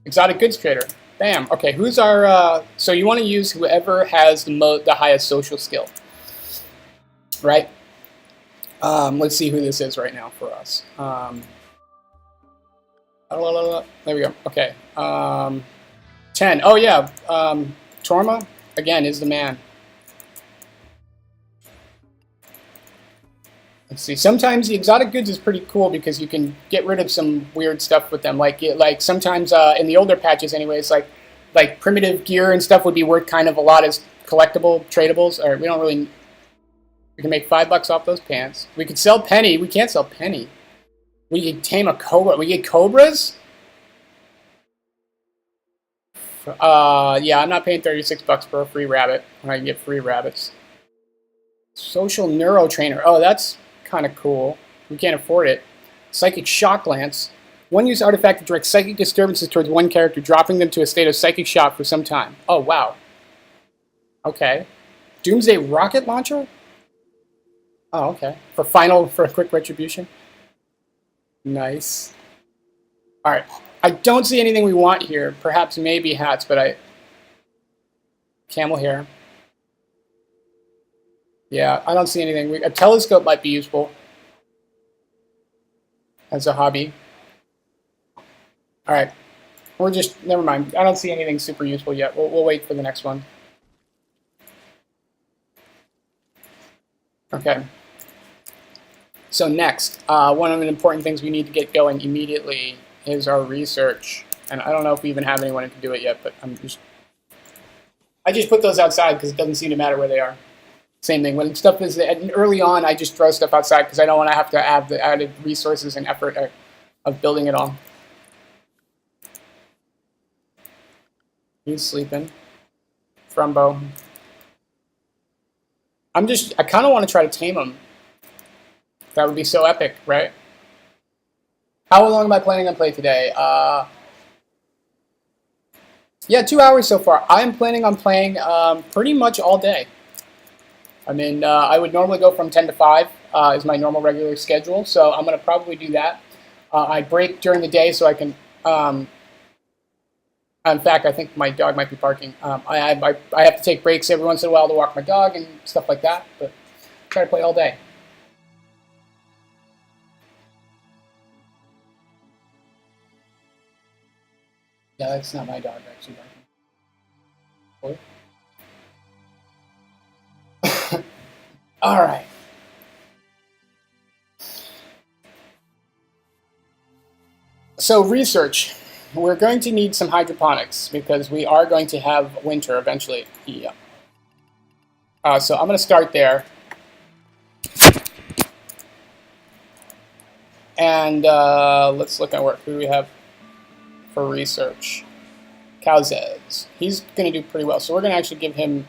Exotic goods trader. Bam. Okay, who's our... so you want to use whoever has the highest social skill, right? Let's see who this is right now for us. There we go. Okay. 10. Oh, yeah. Torma, again, is the man. Let's see. Sometimes the exotic goods is pretty cool because you can get rid of some weird stuff with them. Like sometimes in the older patches, anyways, like primitive gear and stuff would be worth kind of a lot as collectible tradables. Or we don't really. We can make $5 off those pants. We could sell penny. We can't sell penny. We could tame a cobra. We get cobras. Yeah, I'm not paying $36 for a free rabbit when I can get free rabbits. Social neuro trainer. Oh, that's kind of cool. We can't afford it. Psychic shock lance. One use artifact to direct psychic disturbances towards one character, dropping them to a state of psychic shock for some time. Oh, wow. Okay. Doomsday rocket launcher? Oh, okay. For a quick retribution. Nice. All right. I don't see anything we want here. Perhaps maybe hats, but camel hair. Yeah, I don't see anything. A telescope might be useful as a hobby. All right. Never mind. I don't see anything super useful yet. We'll wait for the next one. Okay. So next, one of the important things we need to get going immediately is our research. And I don't know if we even have anyone who can do it yet, but I just put those outside because it doesn't seem to matter where they are. Same thing. When stuff is early on, I just throw stuff outside because I don't want to have to add the added resources and effort of building it all. He's sleeping. Frumbo. I kind of want to try to tame him. That would be so epic, right? How long am I planning on playing today? Yeah, 2 hours so far. I am planning on playing pretty much all day. I mean, I would normally go from 10 to 5 is my normal regular schedule, so I'm going to probably do that. I break during the day so I can... in fact, I think my dog might be barking. I have to take breaks every once in a while to walk my dog and stuff like that, but I try to play all day. Yeah, that's not my dog, actually. All right. So research. We're going to need some hydroponics because we are going to have winter eventually. Yeah. So I'm going to start there. And let's look at who we have for research. Calzez. He's going to do pretty well. So we're going to actually give him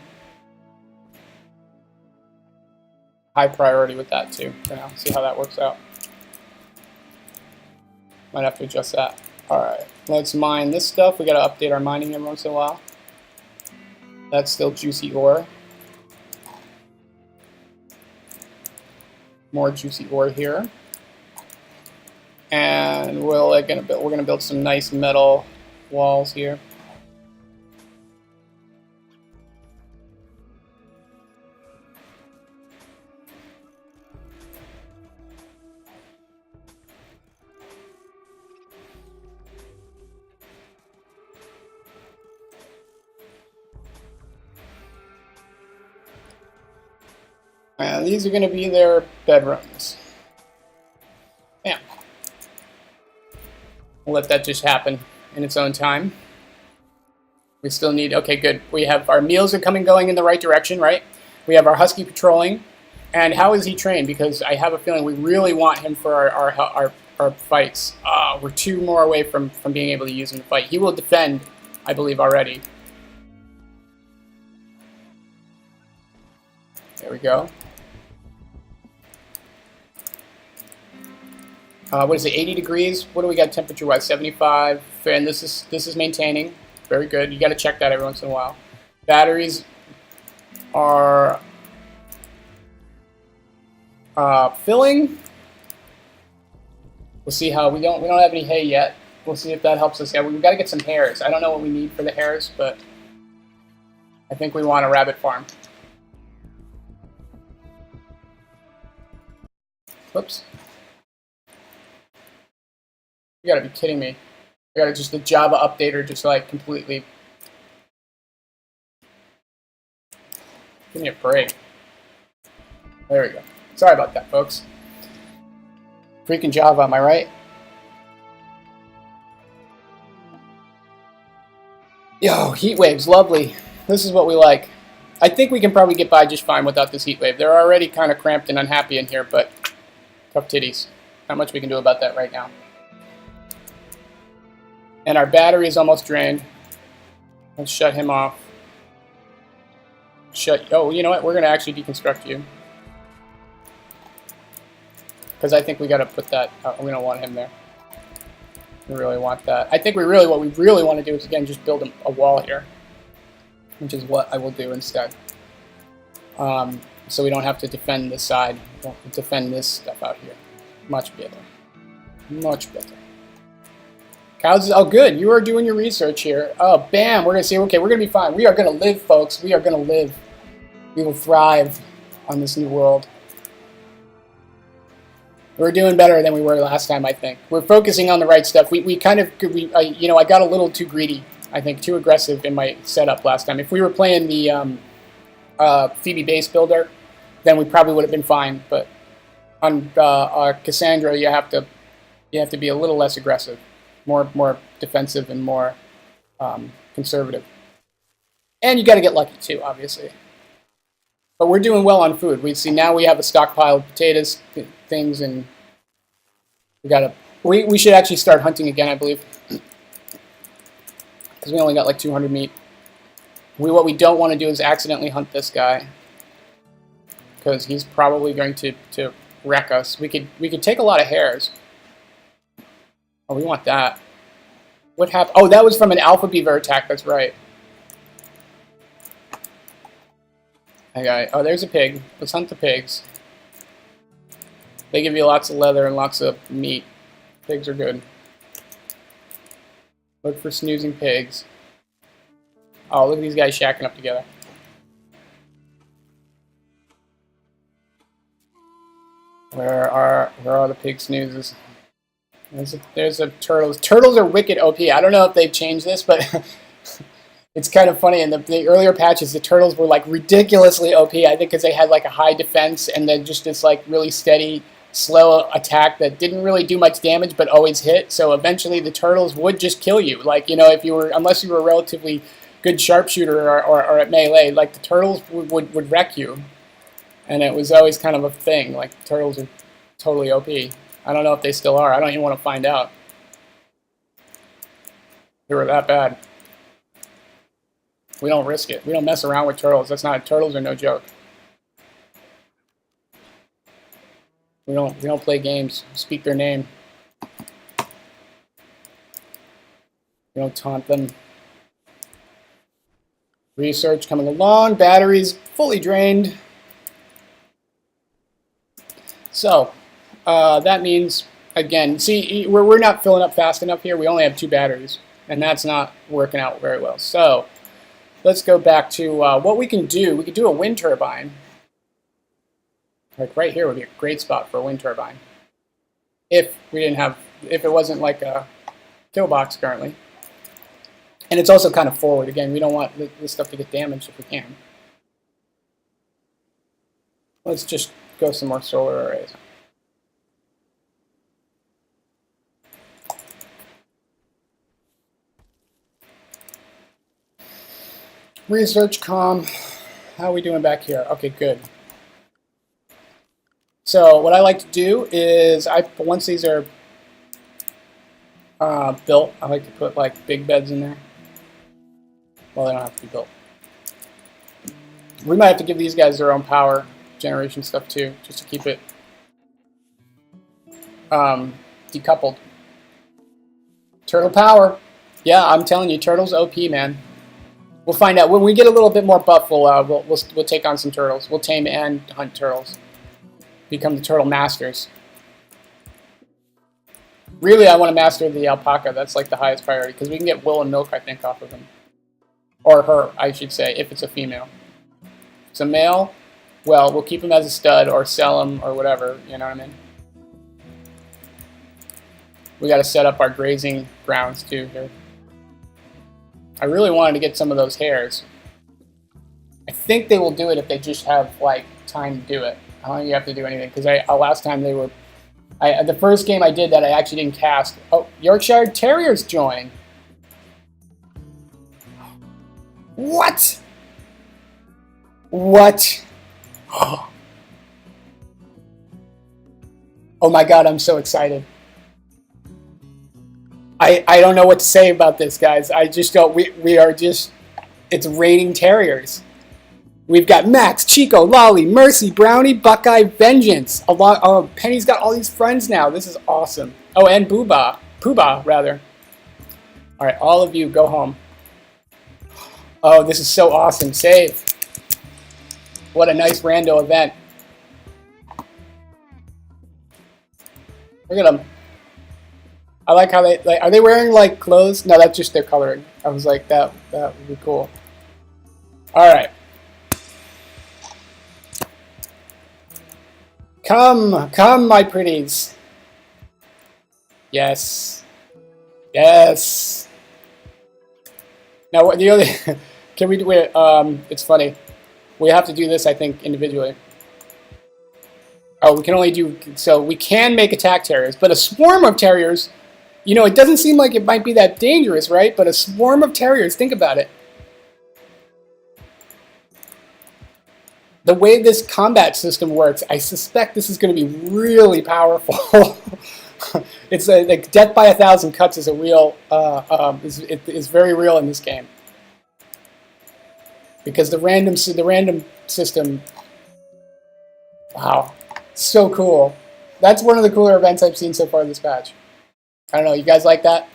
high priority with that too. For now, see how that works out. Might have to adjust that. All right, let's mine this stuff. We got to update our mining every once in a while. That's still juicy ore. More juicy ore here. And we're gonna build some nice metal walls here. And these are going to be their bedrooms. Yeah. We'll let that just happen in its own time. We still need... Okay, good. We have our meals are going in the right direction, right? We have our husky patrolling. And how is he trained? Because I have a feeling we really want him for our fights. We're 2 more away from being able to use him to fight. He will defend, I believe, already. There we go. What is it, 80 degrees? What do we got temperature-wise? 75. And this is maintaining. Very good. You got to check that every once in a while. Batteries are filling. We'll see how we don't have any hay yet. We'll see if that helps us. Yeah, we've got to get some hares. I don't know what we need for the hares, but I think we want a rabbit farm. Whoops. You gotta be kidding me. I gotta just the Java updater just like completely. Give me a break. There we go. Sorry about that, folks. Freaking Java, am I right? Yo, heat waves, lovely. This is what we like. I think we can probably get by just fine without this heat wave. They're already kind of cramped and unhappy in here, but tough titties. Not much we can do about that right now. And our battery is almost drained. Let's shut him off. Oh, you know what? We're going to actually deconstruct you. Because I think we got to put that... we don't want him there. We really want that. I think what we really want to do is, again, just build a wall here. Which is what I will do instead. So we don't have to defend this side. We don't have to defend this stuff out here. Much better. Much better. Cows, oh good, you are doing your research here. Oh, bam, we're going to see, okay, we're going to be fine. We are going to live, folks. We are going to live. We will thrive on this new world. We're doing better than we were last time, I think. We're focusing on the right stuff. I got a little too greedy, I think, too aggressive in my setup last time. If we were playing the Phoebe base builder, then we probably would have been fine. But on Cassandra, you have to be a little less aggressive. More defensive and more conservative. And you got to get lucky too, obviously. But we're doing well on food. We see now we have a stockpile of potatoes, things, and we should actually start hunting again, I believe, because we only got like 200 meat. What we don't want to do is accidentally hunt this guy, because he's probably going to wreck us. We could take a lot of hares. Oh, we want that. What happened? Oh, that was from an alpha beaver attack. That's right. Okay. Oh, there's a pig. Let's hunt the pigs. They give you lots of leather and lots of meat. Pigs are good. Look for snoozing pigs. Oh, look at these guys shacking up together. Where are the pig snoozes? There's a turtles. Turtles are wicked OP. I don't know if they've changed this, but it's kind of funny. In the earlier patches, the turtles were like ridiculously OP. I think because they had like a high defense and then just this like really steady, slow attack that didn't really do much damage but always hit. So eventually the turtles would just kill you. Like, if you were, unless you were a relatively good sharpshooter or at melee, like the turtles would wreck you. And it was always kind of a thing. Like the turtles are totally OP. I don't know if they still are. I don't even want to find out. They were that bad. We don't risk it. We don't mess around with turtles. Turtles are no joke. We don't play games. Speak their name. We don't taunt them. Research coming along. Batteries fully drained. So that means, again, see, we're not filling up fast enough here. We only have 2 batteries, and that's not working out very well. So let's go back to what we can do. We could do a wind turbine. Like right here would be a great spot for a wind turbine. If it wasn't like a kill box currently. And it's also kind of forward. Again, we don't want this stuff to get damaged if we can. Let's just go some more solar arrays. Research comm. How are we doing back here? Okay, good. So what I like to do is, once these are built, I like to put like big beds in there. Well, they don't have to be built. We might have to give these guys their own power generation stuff too, just to keep it decoupled. Turtle power. Yeah, I'm telling you, turtles OP, man. We'll find out when we get a little bit more buff. We'll take on some turtles. We'll tame and hunt turtles. Become the turtle masters. Really, I want to master the alpaca. That's like the highest priority because we can get wool and milk, I think, off of him, or her, I should say, if it's a female. If it's a male, well, we'll keep him as a stud or sell him or whatever. You know what I mean? We got to set up our grazing grounds too here. I really wanted to get some of those hares. I think they will do it if they just have like time to do it. I don't think you have to do anything because last time they were. The first game I did that I actually didn't cast. Oh, Yorkshire Terriers join. What? What? Oh my god, I'm so excited. I don't know what to say about this, guys. I just don't. We are just. It's raining terriers. We've got Max, Chico, Lolly, Mercy, Brownie, Buckeye, Vengeance. Penny's got all these friends now. This is awesome. Oh, and Poobah, rather. All right, all of you go home. Oh, this is so awesome. Save. What a nice rando event. Look at them. I like how they like. Are they wearing like clothes? No, that's just their coloring. I was like, that would be cool. All right. Come, my pretties. Yes. Yes. Now, what the other? Can we do it? It's funny. We have to do this, I think, individually. Oh, we can only do so. We can make attack terriers, but a swarm of terriers. You know, it doesn't seem like it might be that dangerous, right? But a swarm of terriers, think about it. The way this combat system works, I suspect this is going to be really powerful. It's like death by 1,000 cuts is a real, is very real in this game. Because the random system, wow, so cool. That's one of the cooler events I've seen so far in this patch. I don't know, you guys like that?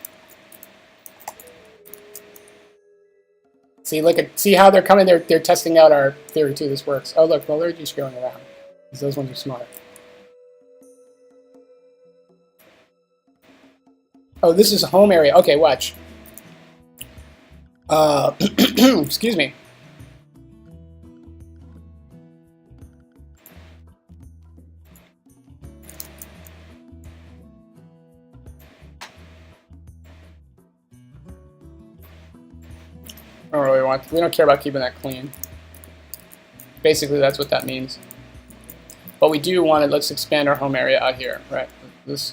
See how they're coming. They're testing out our theory too. This works. Oh look, well they're just going around. Those ones are smart. Oh, this is a home area. Okay, watch. Excuse me. We don't care about keeping that clean. Basically, that's what that means. But we do want to, let's expand our home area out here, right? That's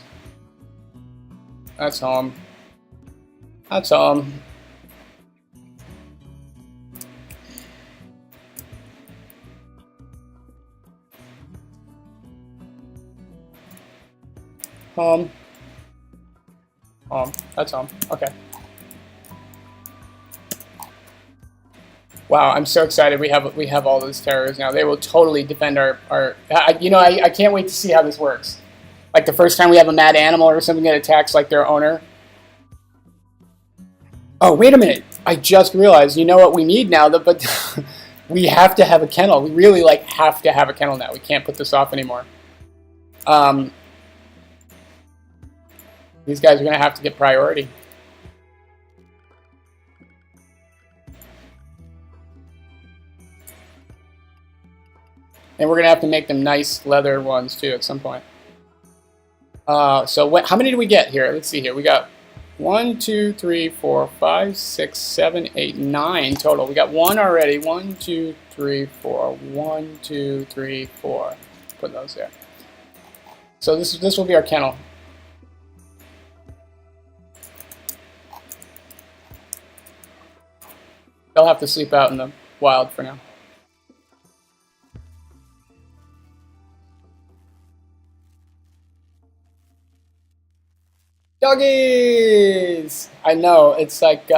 home. That's home. Home. Home. That's home. Okay. Wow, I'm so excited. We have all those terriers now. They will totally defend our you know, I can't wait to see how this works. Like the first time we have a mad animal or something that attacks like their owner. Oh, wait a minute. I just realized, you know what we need now, but we have to have a kennel. We really like have to have a kennel now. We can't put this off anymore. These guys are going to have to get priority. And we're going to have to make them nice leather ones, too, at some point. So how many do we get here? Let's see here. We got 1, 2, 3, 4, 5, 6, 7, 8, 9 total. We got one already. 1, 2, 3, 4. 1, 2, 3, 4. Put those there. So this will be our kennel. They'll have to sleep out in the wild for now. Doggies! I know, it's like,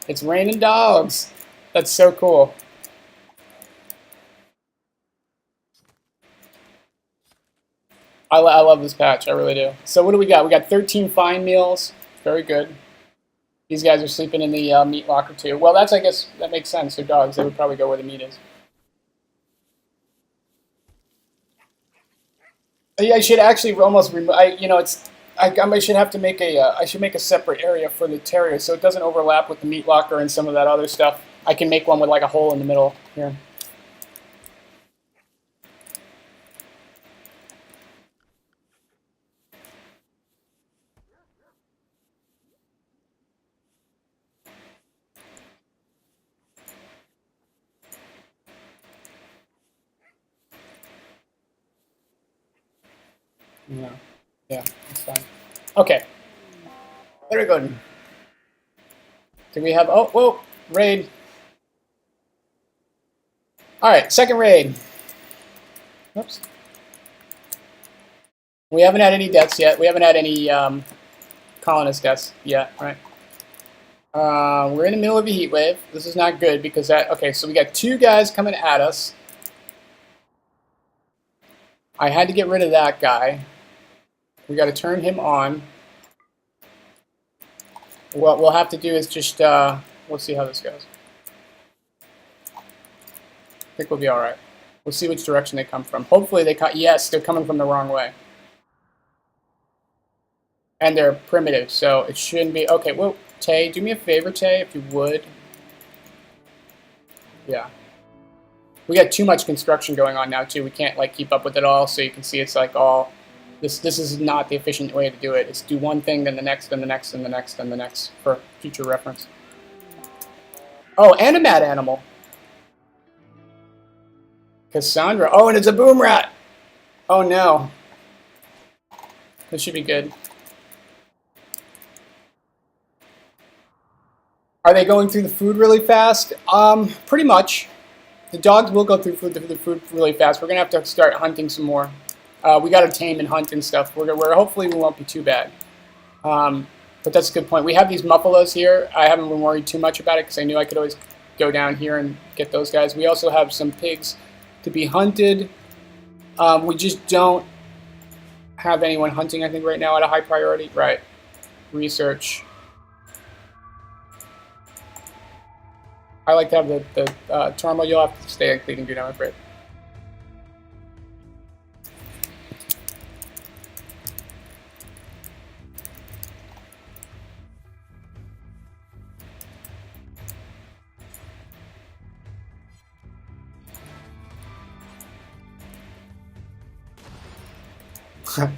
it's raining dogs. That's so cool. I love this patch, I really do. So what do we got? We got 13 fine meals. Very good. These guys are sleeping in the meat locker too. Well, that's, I guess, that makes sense. They're dogs. They would probably go where the meat is. I should actually almost remove, you know, it's... I should have to make I should make a separate area for the terrier so it doesn't overlap with the meat locker and some of that other stuff. I can make one with like a hole in the middle here. No. Yeah, that's fine. Okay. Very good. Do we have... Oh, whoa! Raid. Alright, second raid. Oops. We haven't had any deaths yet. We haven't had any colonist deaths yet, right? We're in the middle of a heat wave. This is not good because that... Okay, so we got 2 guys coming at us. I had to get rid of that guy. We got to turn him on. What we'll have to do is just... we'll see how this goes. I think we'll be alright. We'll see which direction they come from. Hopefully they come... Yes, they're coming from the wrong way. And they're primitive, so it shouldn't be... Okay, well, Tay, do me a favor, Tay, if you would. Yeah. We got too much construction going on now, too. We can't, like, keep up with it all, so you can see it's, like, all... This is not the efficient way to do it. It's do one thing, then the next, then the next, then the next, then the next, for future reference. Oh, and a mad animal. Cassandra. Oh, and it's a boom rat. Oh, no. This should be good. Are they going through the food really fast? Pretty much. The dogs will go through the food really fast. We're going to have to start hunting some more. We got to tame and hunt and stuff. Hopefully we won't be too bad. But that's a good point. We have these muffalos here. I haven't been worried too much about it because I knew I could always go down here and get those guys. We also have some pigs to be hunted. We just don't have anyone hunting, I think, right now at a high priority. Right. Research. I like to have the Tormo. You'll have to stay at Cleveland Green, I'm afraid.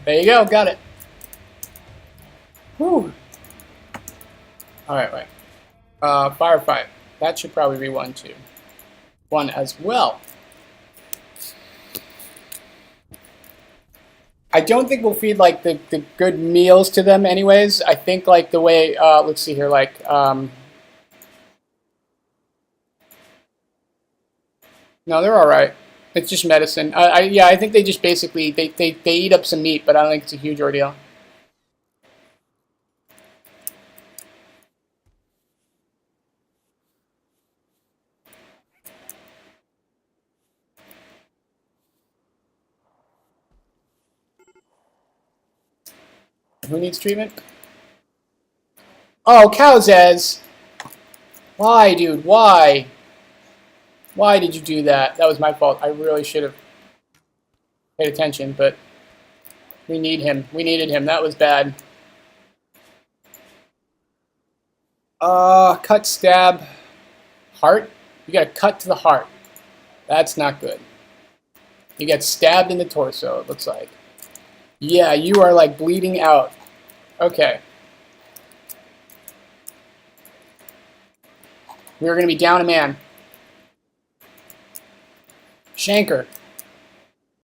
There you go, got it. Whew. Alright, right. Firefight. That should probably be 1, 2. 1 as well. I don't think we'll feed, like, the good meals to them anyways. I think, like, the way, let's see here, like, no, they're alright. It's just medicine. Yeah, I think they just basically, they eat up some meat, but I don't think it's a huge ordeal. Who needs treatment? Oh, Cowzez! Why, dude? Why? Why did you do that? That was my fault. I really should have paid attention, but we need him. We needed him. That was bad. Cut, stab, heart? You gotta cut to the heart. That's not good. You get stabbed in the torso, it looks like. Yeah, you are, like, bleeding out. Okay. We're going to be down a man. Shanker.